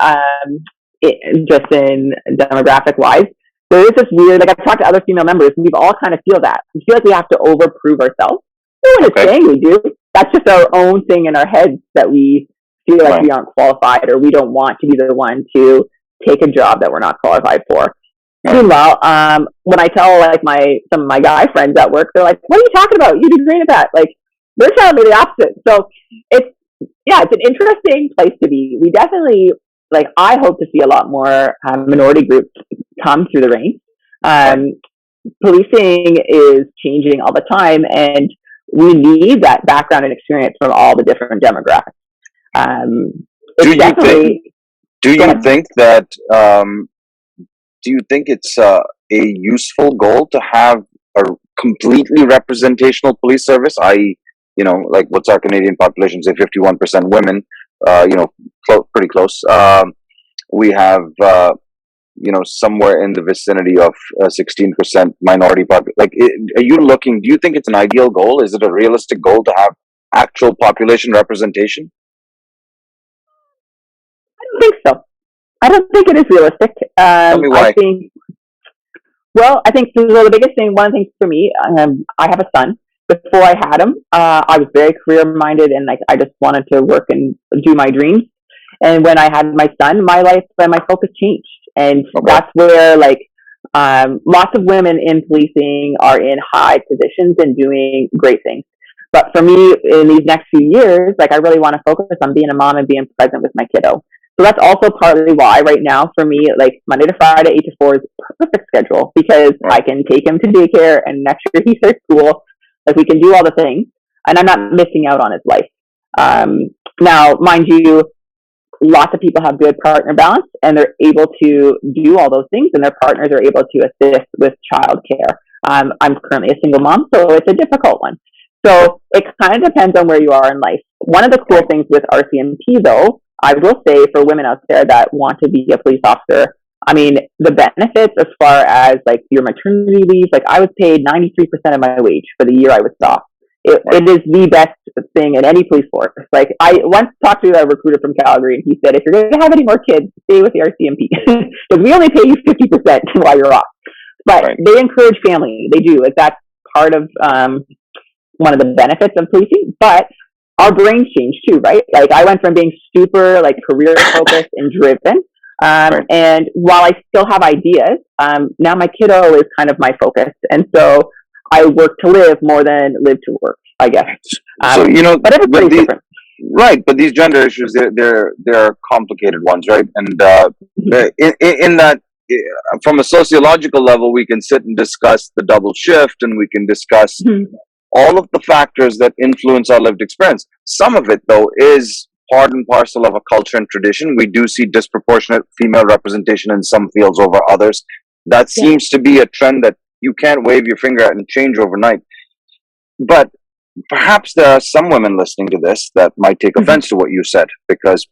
just in demographic wise, there is this weird, like I've talked to other female members, and we've all kind of feel that. We feel like we have to overprove ourselves. No one is saying we do. That's just our own thing in our heads that we feel like we aren't qualified, or we don't want to be the one to take a job that we're not qualified for. Meanwhile, when I tell like some of my guy friends at work, they're like, "What are you talking about? You do great at that." Like they're telling me the opposite. So it's an interesting place to be. We definitely, like, I hope to see a lot more minority groups come through the ranks. Policing is changing all the time, and we need that background and experience from all the different demographics. Do you think it's a useful goal to have a completely representational police service? I.e., like what's our Canadian population? Say 51% women. Pretty close. We have somewhere in the vicinity of 16% minority population. Like, are you looking? Do you think it's an ideal goal? Is it a realistic goal to have actual population representation? I don't think so. I don't think it is realistic. Tell me why. I think the biggest thing, one of the things for me, I have a son. Before I had him, I was very career-minded, and like I just wanted to work and do my dreams. And when I had my son, my life and my focus changed. And that's where lots of women in policing are in high positions and doing great things. But for me, in these next few years, like I really want to focus on being a mom and being present with my kiddo. So that's also partly why right now for me, like Monday to Friday, 8 to 4 is a perfect schedule, because I can take him to daycare and next year he starts school. Like we can do all the things, and I'm not missing out on his life. Now, mind you, lots of people have good partner balance, and they're able to do all those things, and their partners are able to assist with childcare. I'm currently a single mom, so it's a difficult one. So it kind of depends on where you are in life. One of the cool things with RCMP, though, I will say for women out there that want to be a police officer, I mean, the benefits as far as like your maternity leave, like I was paid 93% of my wage for the year I was off. It is the best thing in any police force. Like I once talked to a recruiter from Calgary, and he said, if you're going to have any more kids, stay with the RCMP because we only pay you 50% while you're off. But they encourage family. They do. Like that's part of one of the benefits of policing. But our brains change too, right? Like I went from being super like career focused and driven. And while I still have ideas, now my kiddo is kind of my focus. And so I work to live more than live to work, I guess. But everybody's different. Right, but these gender issues, they're complicated ones, right? And in that, from a sociological level, we can sit and discuss the double shift, and we can discuss all of the factors that influence our lived experience. Some of it, though, is part and parcel of a culture and tradition. We do see disproportionate female representation in some fields over others. That seems to be a trend that you can't wave your finger at and change overnight. But perhaps there are some women listening to this that might take offense to what you said, because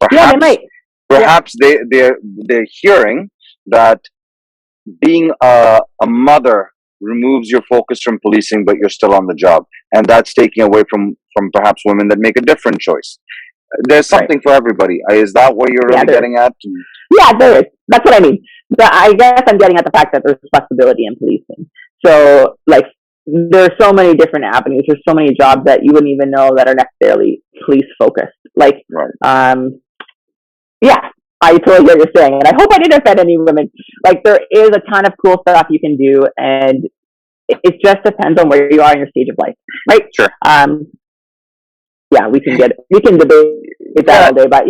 perhaps they're hearing that being a mother removes your focus from policing, but you're still on the job, and that's taking away from perhaps women that make a different choice. There's something for everybody. Is that what you're really getting at? Yeah, there is. That's what I mean. I guess I'm getting at the fact that there's flexibility in policing. So, like, there's so many different avenues. There's so many jobs that you wouldn't even know that are necessarily police focused. Like, I totally hear what you're saying, and I hope I didn't offend any women. Like, there is a ton of cool stuff you can do, and it just depends on where you are in your stage of life, right? Sure. We can debate that all day, but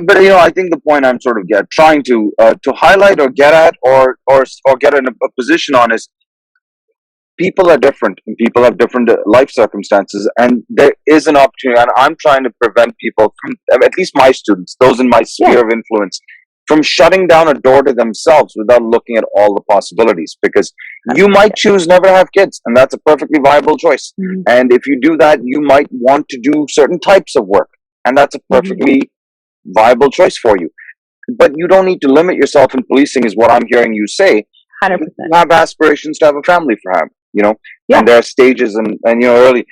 but I think the point I'm sort of trying to highlight or get at or get in a position on is people are different and people have different life circumstances, and there is an opportunity, and I'm trying to prevent people from, at least my students, those in my sphere of influence, from shutting down a door to themselves without looking at all the possibilities, because you might choose never to have kids, and that's a perfectly viable choice. And if you do that, you might want to do certain types of work, and that's a perfectly viable choice for you. But you don't need to limit yourself in policing, is what I'm hearing you say. 100%. You have aspirations to have a family, and there are stages, and early.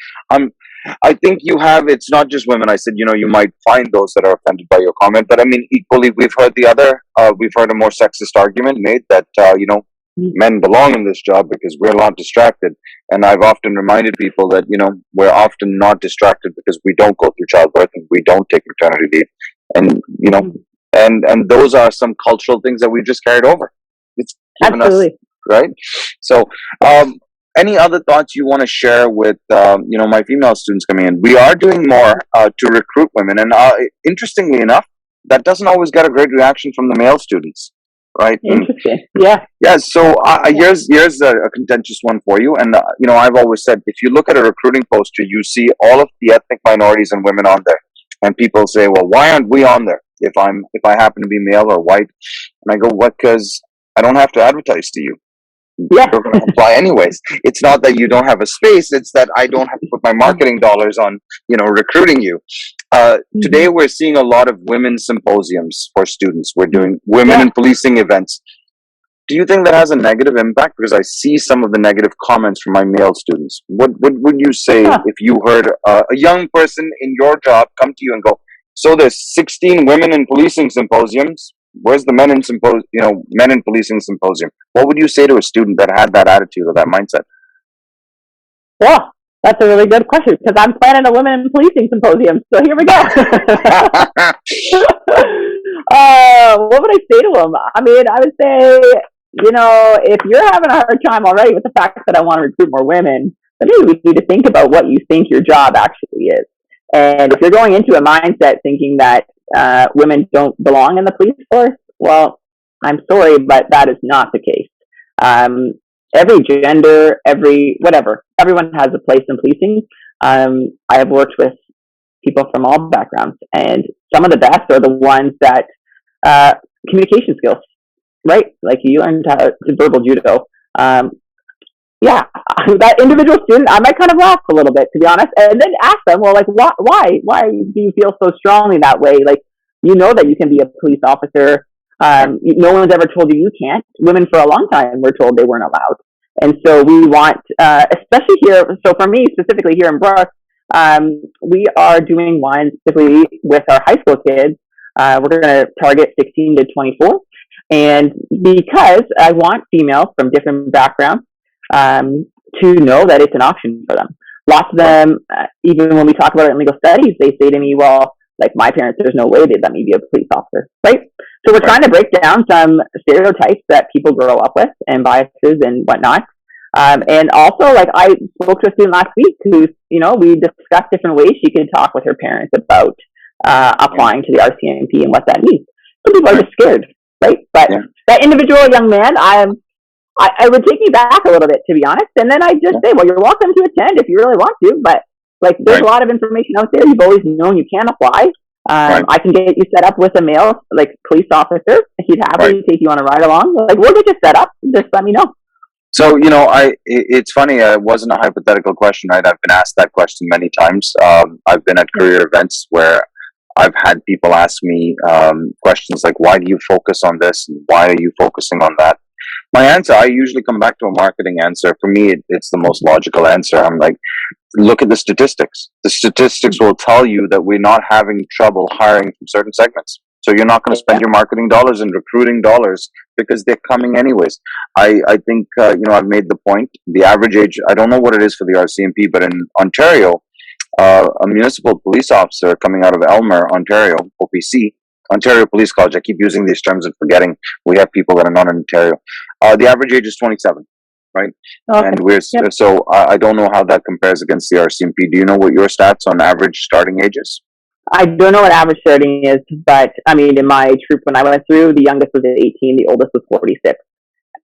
I think you have, it's not just women. I said, you might find those that are offended by your comment, but I mean, equally, we've heard a more sexist argument made that, men belong in this job because we're not distracted. And I've often reminded people that, we're often not distracted because we don't go through childbirth and we don't take maternity leave. And, and those are some cultural things that we've just carried over. It's given Absolutely. us, right? So, any other thoughts you want to share with my female students coming in? We are doing more to recruit women, and interestingly enough, that doesn't always get a great reaction from the male students, right? Interesting. Yeah. So here's a contentious one for you, and I've always said, if you look at a recruiting poster, you see all of the ethnic minorities and women on there, and people say, well, why aren't we on there if I happen to be male or white? And I go, what? Because I don't have to advertise to you. Yeah. You're going to apply anyways. It's not that you don't have a space, it's that I don't have to put my marketing dollars on recruiting you. Today we're seeing a lot of women's symposiums for students. We're doing women in policing events. Do you think that has a negative impact? Because I see some of the negative comments from my male students. What would you say if you heard a young person in your job come to you and go, so there's 16 women in policing symposiums, where's the men in policing symposium? What would you say to a student that had that attitude or that mindset? Well, that's a really good question because I'm planning a women in policing symposium. So here we go. What would I say to them? I mean, I would say, if you're having a hard time already with the fact that I want to recruit more women, then maybe we need to think about what you think your job actually is. And if you're going into a mindset thinking that women don't belong in the police force, well, I'm sorry, but that is not the case. Every gender, everyone has a place in policing. I have worked with people from all backgrounds, and some of the best are the ones that communication skills, right? Like you learned how to verbal judo. That individual student, I might kind of laugh a little bit, to be honest, and then ask them, well, like, why do you feel so strongly that way? Like, that you can be a police officer. No one's ever told you can't. Women for a long time were told they weren't allowed. And so we want, especially here, so for me, specifically here in Brooks, we are doing one specifically with our high school kids. We're going to target 16 to 24. And because I want females from different backgrounds to know that it's an option for them. Lots of them, even when we talk about it in legal studies, they say to me, well, like my parents, there's no way they'd let me be a police officer, right? So we're trying to break down some stereotypes that people grow up with and biases and whatnot. And also, like I spoke to a student last week who, we discussed different ways she could talk with her parents about applying to the RCMP and what that means. Some people are just scared, right? But that individual young man, I would take me back a little bit, to be honest. And then I just say, well, you're welcome to attend if you really want to, but like there's a lot of information out there. You've always known you can apply. I can get you set up with a male police officer. He'd happily take you on a ride along. Like we'll get you set up. Just let me know. So it's funny. It wasn't a hypothetical question, right? I've been asked that question many times. I've been at career events where I've had people ask me questions like, "Why do you focus on this? And why are you focusing on that?" My answer, I usually come back to a marketing answer. For me, it's the most logical answer. I'm like, look at the statistics. The statistics will tell you that we're not having trouble hiring from certain segments. So you're not going to spend your marketing dollars and recruiting dollars because they're coming anyways. I think, I've made the point. The average age, I don't know what it is for the RCMP, but in Ontario, a municipal police officer coming out of Elmer, Ontario, OPC, Ontario Police College. I keep using these terms and forgetting we have people that are not in Ontario. The average age is 27, right? Okay. And so I don't know how that compares against the RCMP. Do you know what your stats on average starting ages? I don't know what average starting is, but I mean, in my troop when I went through, the youngest was 18, the oldest was 46.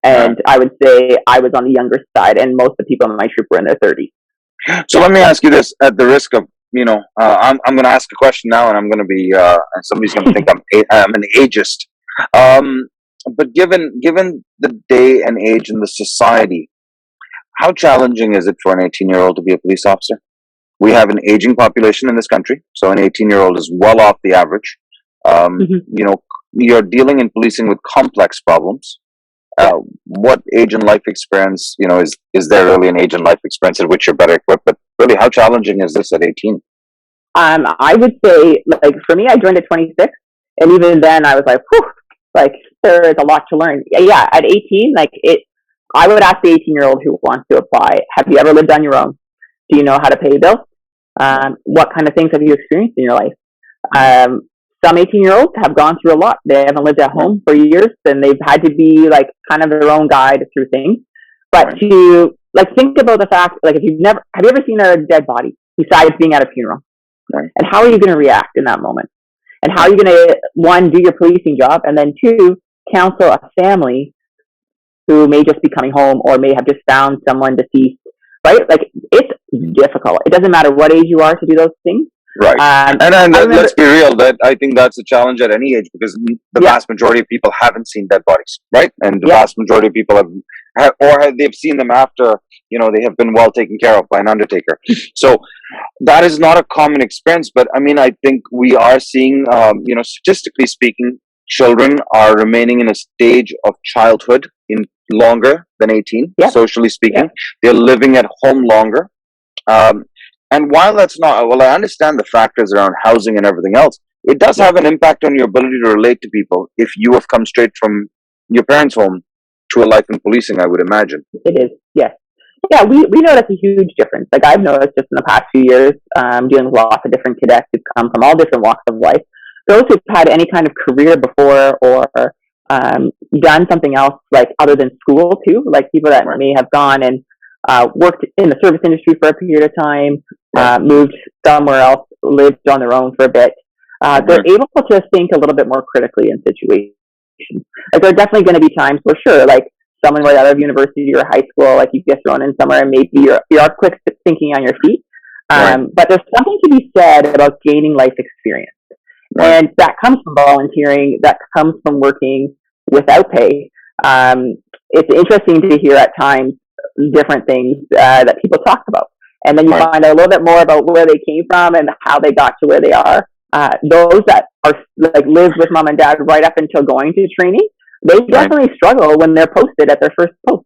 And I would say I was on the younger side, and most of the people in my troop were in their 30s. So let me ask you this, at the risk of, I'm going to ask a question now, and I'm going to be, somebody's going to think I'm an ageist. But given the day and age in the society, how challenging is it for an 18-year-old to be a police officer? We have an aging population in this country, so an 18-year-old is well off the average. You're dealing in policing with complex problems. What age and life experience, is there really an age and life experience at which you're better equipped? But Really, how challenging is this at 18? I would say, like, for me, I joined at 26, and even then I was like, whew, like, there is a lot to learn. Yeah, at 18, like, I would ask the 18-year-old who wants to apply, have you ever lived on your own? Do you know how to pay a bill? What kind of things have you experienced in your life? Some 18-year-olds have gone through a lot. They haven't lived at home for years, and they've had to be, like, kind of their own guide through things. But to, like, think about the fact, like, have you ever seen a dead body besides being at a funeral? Right. And how are you going to react in that moment? And how are you going to, one, do your policing job, and then two, counsel a family who may just be coming home or may have just found someone deceased, right? Like, it's difficult. It doesn't matter what age you are to do those things. Right. And let's be real, that I think that's a challenge at any age, because the vast majority of people haven't seen dead bodies, right? And the vast majority of people they've seen them after, they have been well taken care of by an undertaker. So that is not a common experience, but I mean, I think we are seeing, statistically speaking, children are remaining in a stage of childhood in longer than 18, socially speaking. They're living at home longer. And while that's not, I understand the factors around housing and everything else, it does have an impact on your ability to relate to people if you have come straight from your parents' home to a life in policing, I would imagine. It is, yes. Yeah, we notice a huge difference. Like, I've noticed just in the past few years, dealing with lots of different cadets who've come from all different walks of life. Those who've had any kind of career before or done something else, like, other than school too, like people that may have gone and worked in the service industry for a period of time, moved somewhere else, lived on their own for a bit. They're able to think a little bit more critically in situations. Like, there are definitely going to be times for sure, like someone right out of university or high school, like you get thrown in somewhere and maybe you are quick thinking on your feet. But there's something to be said about gaining life experience. And that comes from volunteering, that comes from working without pay. It's interesting to hear at times different things that people talk about. And then you find out a little bit more about where they came from and how they got to where they are. Those that are, like, lived with mom and dad right up until going to training, they definitely struggle when they're posted at their first post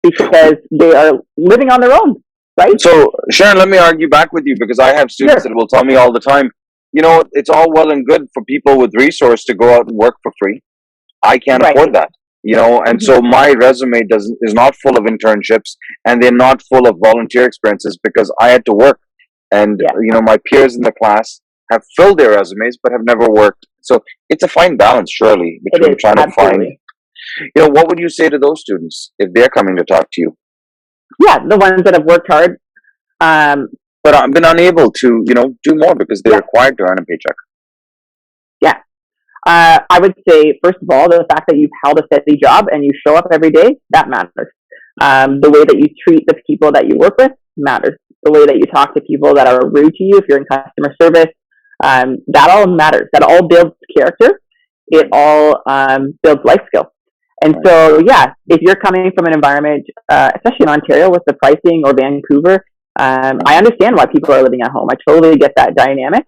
because they are living on their own, right? So, Sharon, let me argue back with you, because I have students that will tell me all the time, it's all well and good for people with resource to go out and work for free. I can't afford that. And so my resume is not full of internships, and they're not full of volunteer experiences because I had to work. And, my peers in the class have filled their resumes but have never worked. So it's a fine balance, surely, between trying to find, what would you say to those students if they're coming to talk to you? Yeah, the ones that have worked hard. But I've been unable to, do more because they're required to earn a paycheck. Yeah. I would say, first of all, the fact that you've held a steady job and you show up every day, that matters. The way that you treat the people that you work with matters. The way that you talk to people that are rude to you, if you're in customer service, that all matters. That all builds character. It all builds life skills. And so, if you're coming from an environment, especially in Ontario with the pricing, or Vancouver, I understand why people are living at home. I totally get that dynamic.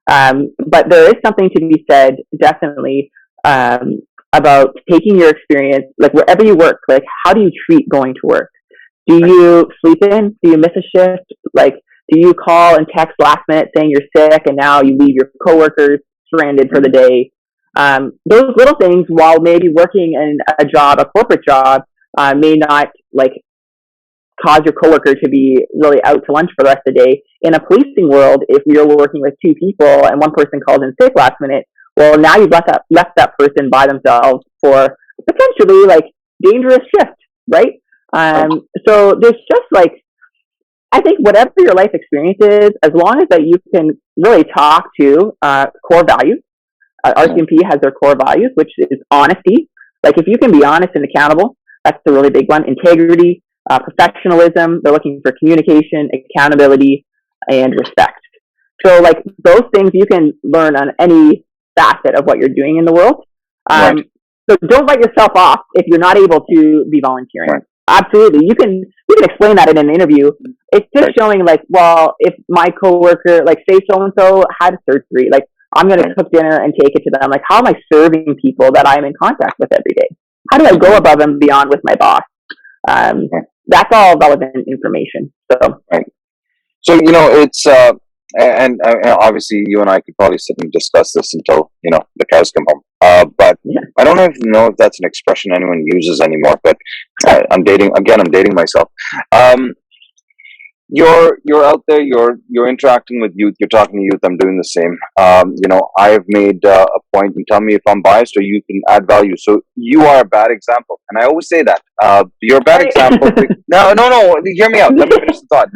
But there is something to be said, definitely, about taking your experience, like wherever you work, like how do you treat going to work? Do you sleep in? Do you miss a shift? Like, do you call and text last minute saying you're sick and now you leave your coworkers stranded for the day? Those little things, while maybe working in a corporate job, may not like cause your coworker to be really out to lunch for the rest of the day. In a policing world, if you're working with two people and one person calls in sick last minute, well, now you've left that person by themselves for potentially like dangerous shift, right? So there's just like, I think whatever your life experience is, as long as that you can really talk to core values. RCMP has their core values, which is honesty. Like if you can be honest and accountable, that's the really big one. Integrity, professionalism. They're looking for communication, accountability, and respect. So like those things you can learn on any facet of what you're doing in the world. So don't write yourself off if you're not able to be volunteering. Absolutely. You can explain that in an interview. It's just showing like, well, if my coworker, like say so-and-so had surgery, like I'm going to cook dinner and take it to them. Like, how am I serving people that I'm in contact with every day? How do I go above and beyond with my boss? That's all relevant information. So, So it's obviously you and I could probably sit and discuss this until the cows come home. But Yeah. I don't know if that's an expression anyone uses anymore. But I'm dating again. I'm dating myself. Um, you're out there. You're interacting with youth. You're talking to youth. I'm doing the same. I've made a point, and tell me if I'm biased or you can add value. So you are a bad example, and I always say that. You're a bad Right. example. No, no, no. Hear me out. Let me finish the thought.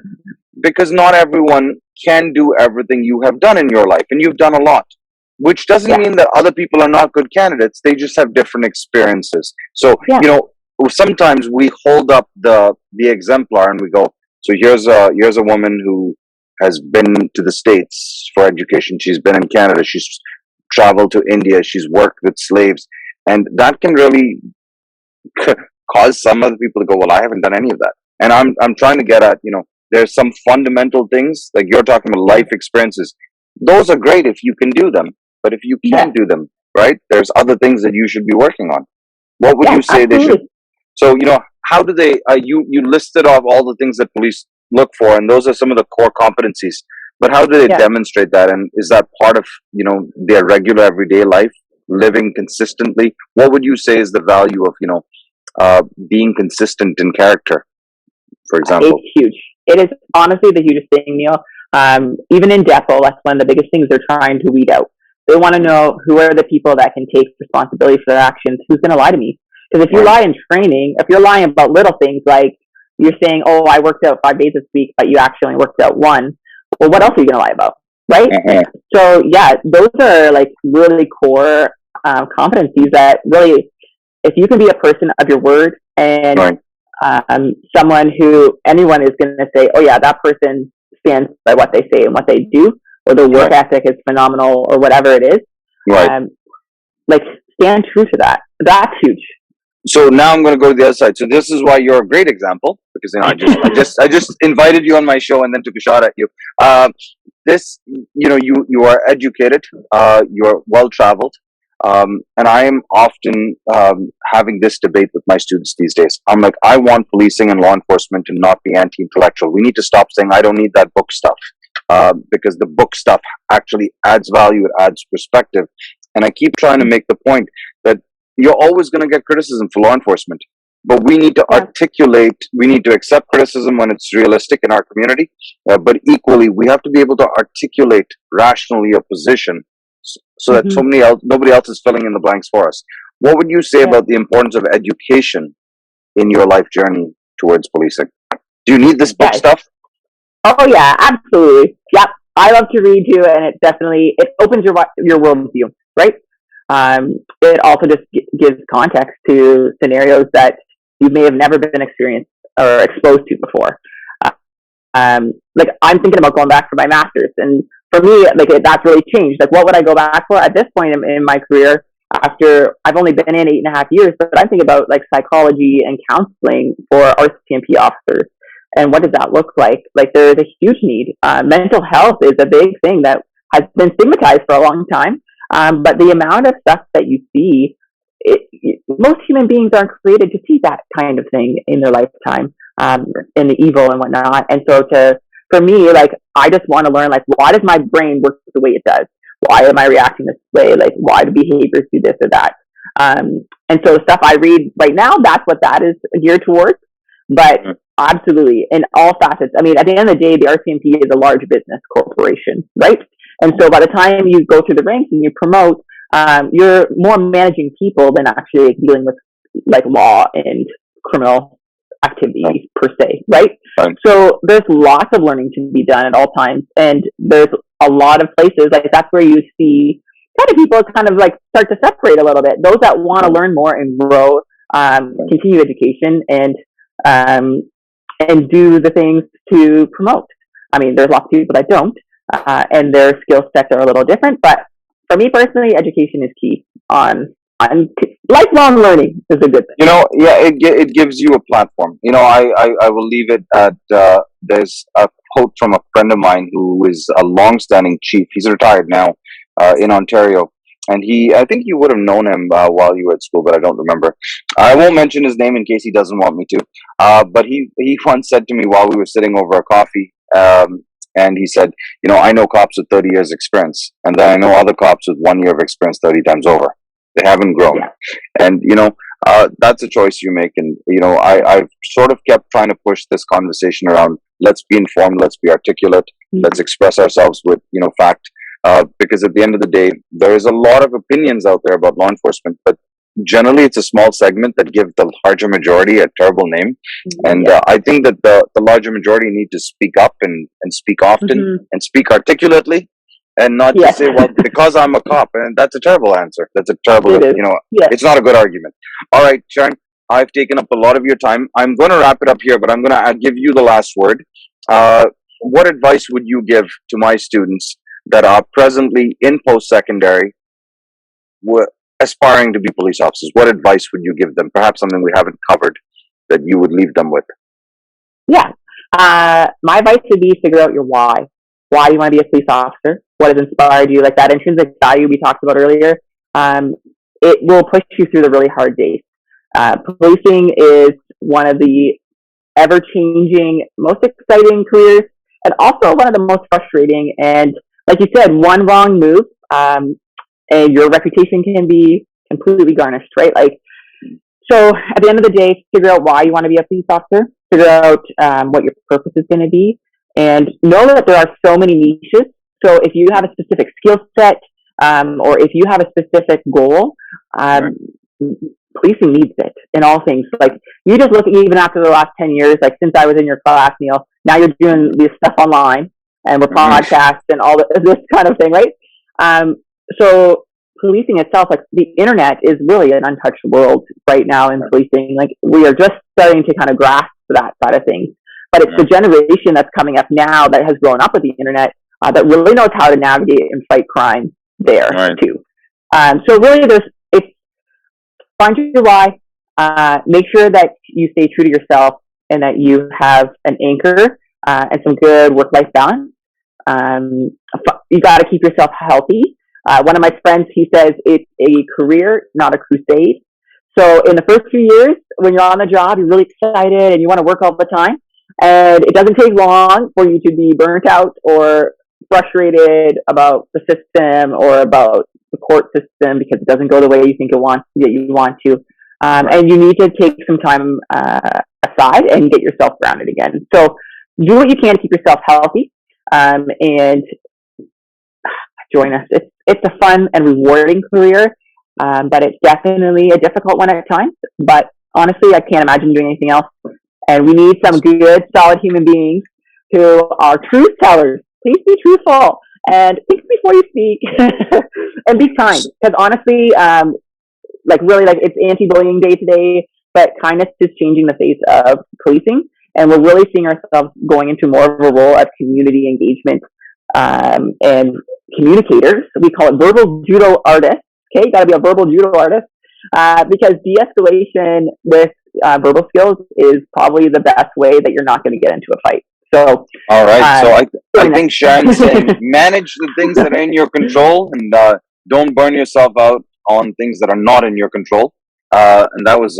Because not everyone can do everything you have done in your life, and you've done a lot, which doesn't Yeah. mean that other people are not good candidates. They just have different experiences. So Yeah. sometimes we hold up the exemplar and we go, so here's a woman who has been to the States for education. She's been in Canada. She's traveled to India. She's worked with slaves, and that can really cause some other people to go, well, I haven't done any of that. And I'm trying to get at, there's some fundamental things like you're talking about life experiences. Those are great if you can do them, but if you Yeah. can't do them, right? There's other things that you should be working on. What would Yeah. you say they should? Absolutely. So how do they? You listed off all the things that police look for, and those are some of the core competencies. But how do they Yeah. demonstrate that? And is that part of their regular everyday life, living consistently? What would you say is the value of being consistent in character, for example? It's huge. It is honestly the hugest thing, Neil. Even in depot, that's one of the biggest things they're trying to weed out. They want to know who are the people that can take responsibility for their actions. Who's going to lie to me? Because if you lie in training, if you're lying about little things like you're saying, "Oh, I worked out 5 days this week," but you actually worked out one, well, what else are you going to lie about, right? Mhm. So yeah, those are like really core competencies that really, if you can be a person of your word and Right. someone who anyone is going to say, oh yeah, that person stands by what they say and what they do, or their work Right. ethic is phenomenal, or whatever it is. Right. Like stand true to that. That's huge. So now I'm going to go to the other side. So this is why you're a great example, because I just invited you on my show and then took a shot at you. This you are educated, you're well traveled, and I am often having this debate with my students these days. I'm like, I want policing and law enforcement to not be anti-intellectual. We need to stop saying I don't need that book stuff, because the book stuff actually adds value, it adds perspective, and I keep trying to make the point that you're always going to get criticism for law enforcement, but we need to articulate, we need to accept criticism when it's realistic in our community, but equally we have to be able to articulate rationally a position so that nobody else is filling in the blanks for us. What would you say about the importance of education in your life journey towards policing? Do you need this book stuff? Oh yeah, absolutely. Yep, I love to read too, and it opens your worldview, right? It also just gives context to scenarios that you may have never been experienced or exposed to before. Like I'm thinking about going back for my master's, and for me, like that's really changed. Like, what would I go back for at this point in my career? After I've only been in 8.5 years, but I'm thinking about like psychology and counseling for RCMP officers. And what does that look like? Like, there's a huge need. Mental health is a big thing that has been stigmatized for a long time. But the amount of stuff that you see, most human beings aren't created to see that kind of thing in their lifetime, in the evil and whatnot. And so for me, like, I just want to learn, like, why does my brain work the way it does? Why am I reacting this way? Like, why do behaviors do this or that? And so stuff I read right now, that's what that is geared towards. But absolutely, in all facets. I mean, at the end of the day, the RCMP is a large business corporation, right? And so by the time you go through the ranks and you promote, you're more managing people than actually dealing with like law and criminal activities per se, right? So there's lots of learning to be done at all times, and there's a lot of places like that's where you see kind of people kind of like start to separate a little bit. Those that want to learn more and grow, continue education, and do the things to promote. I mean, there's lots of people that don't, and their skill sets are a little different. But for me personally, education is key. On lifelong learning is a good thing. It gives you a platform. I will leave it at there's a quote from a friend of mine who is a long-standing chief. He's retired now in Ontario. And I think you would have known him while you were at school, but I don't remember. I won't mention his name in case he doesn't want me to. But he once said to me while we were sitting over a coffee, And he said, I know cops with 30 years experience, and then I know other cops with 1 year of experience 30 times over. They haven't grown. Yeah. And, that's a choice you make. And, I've sort of kept trying to push this conversation around, let's be informed, let's be articulate, let's express ourselves with, fact. Because at the end of the day, there is a lot of opinions out there about law enforcement, but generally it's a small segment that give the larger majority a terrible name. And I think that the larger majority need to speak up and speak often and speak articulately, and not just say, well, because I'm a cop. And that's a terrible answer. That's a terrible, it's not a good argument. All right, Sharon, I've taken up a lot of your time. I'm going to wrap it up here, but I'm going to give you the last word. What advice would you give to my students that are presently in post-secondary, aspiring to be police officers? What advice would you give them? Perhaps something we haven't covered that you would leave them with. Yeah. My advice would be figure out your why. Why you want to be a police officer? What has inspired you? Like that intrinsic value we talked about earlier. It will push you through the really hard days. Policing is one of the ever-changing, most exciting careers, and also one of the most frustrating. And like you said, one wrong move, and your reputation can be completely garnished, right? Like, so at the end of the day, figure out why you want to be a police officer, figure out what your purpose is going to be, and know that there are so many niches. So if you have a specific skill set, or if you have a specific goal, policing needs it in all things. Like, you just look, even after the last 10 years, like since I was in your class, Neil, now you're doing this stuff online, and with podcasts and all this kind of thing, right? So policing itself, like the internet is really an untouched world right now in policing. Like, we are just starting to kind of grasp that side of things. But it's the generation that's coming up now that has grown up with the internet that really knows how to navigate and fight crime there too. So really, it's find your why. Make sure that you stay true to yourself and that you have an anchor and some good work-life balance. You got to keep yourself healthy. One of my friends, he says it's a career, not a crusade. So in the first few years, when you're on the job, you're really excited and you want to work all the time. And it doesn't take long for you to be burnt out or frustrated about the system or about the court system because it doesn't go the way you think you want to. And you need to take some time aside and get yourself grounded again. So do what you can to keep yourself healthy, and join us. It's a fun and rewarding career, but it's definitely a difficult one at times. But honestly, I can't imagine doing anything else. And we need some good, solid human beings who are truth tellers. Please be truthful and think before you speak and be kind. Because honestly, it's anti-bullying day today, but kindness is changing the face of policing. And we're really seeing ourselves going into more of a role of community engagement and communicators. We call it verbal judo artists. Okay, got to be a verbal judo artist because de-escalation with verbal skills is probably the best way that you're not going to get into a fight. So, all right. So I think Sharon's saying manage the things that are in your control and don't burn yourself out on things that are not in your control. And that was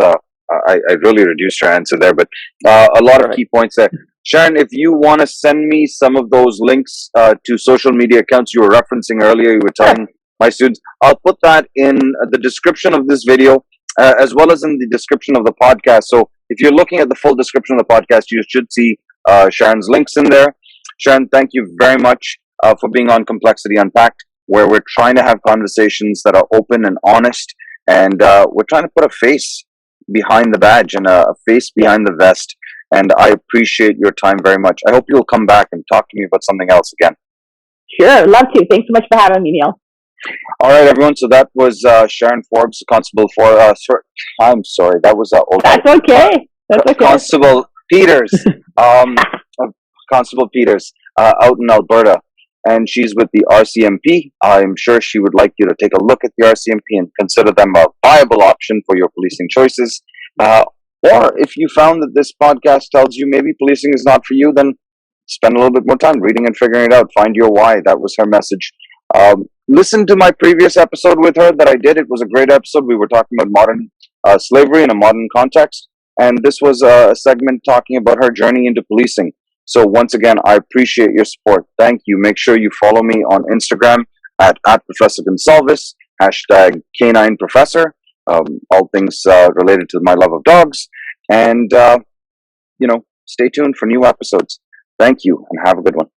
I really reduced your answer there, but a lot of key points there. Sharon, if you want to send me some of those links to social media accounts you were referencing earlier, you were telling my students, I'll put that in the description of this video as well as in the description of the podcast. So if you're looking at the full description of the podcast, you should see Sharon's links in there. Sharon, thank you very much for being on Complexity Unpacked, where we're trying to have conversations that are open and honest, and we're trying to put a face behind the badge and a face behind the vest. And I appreciate your time very much. I hope you'll come back and talk to me about something else again. Sure, love to. Thanks so much for having me, Neil. All right, everyone. So that was Sharon Forbes, Constable for. I'm sorry, that was old. That's okay. That's okay. Constable Peters, Constable Peters, out in Alberta, and she's with the RCMP. I'm sure she would like you to take a look at the RCMP and consider them a viable option for your policing choices. Or if you found that this podcast tells you maybe policing is not for you, then spend a little bit more time reading and figuring it out. Find your why. That was her message. Listen to my previous episode with her that I did. It was a great episode. We were talking about modern slavery in a modern context. And this was a segment talking about her journey into policing. So once again, I appreciate your support. Thank you. Make sure you follow me on Instagram at Professor Gonsalves, hashtag Canine Professor, all things related to my love of dogs. And, stay tuned for new episodes. Thank you and have a good one.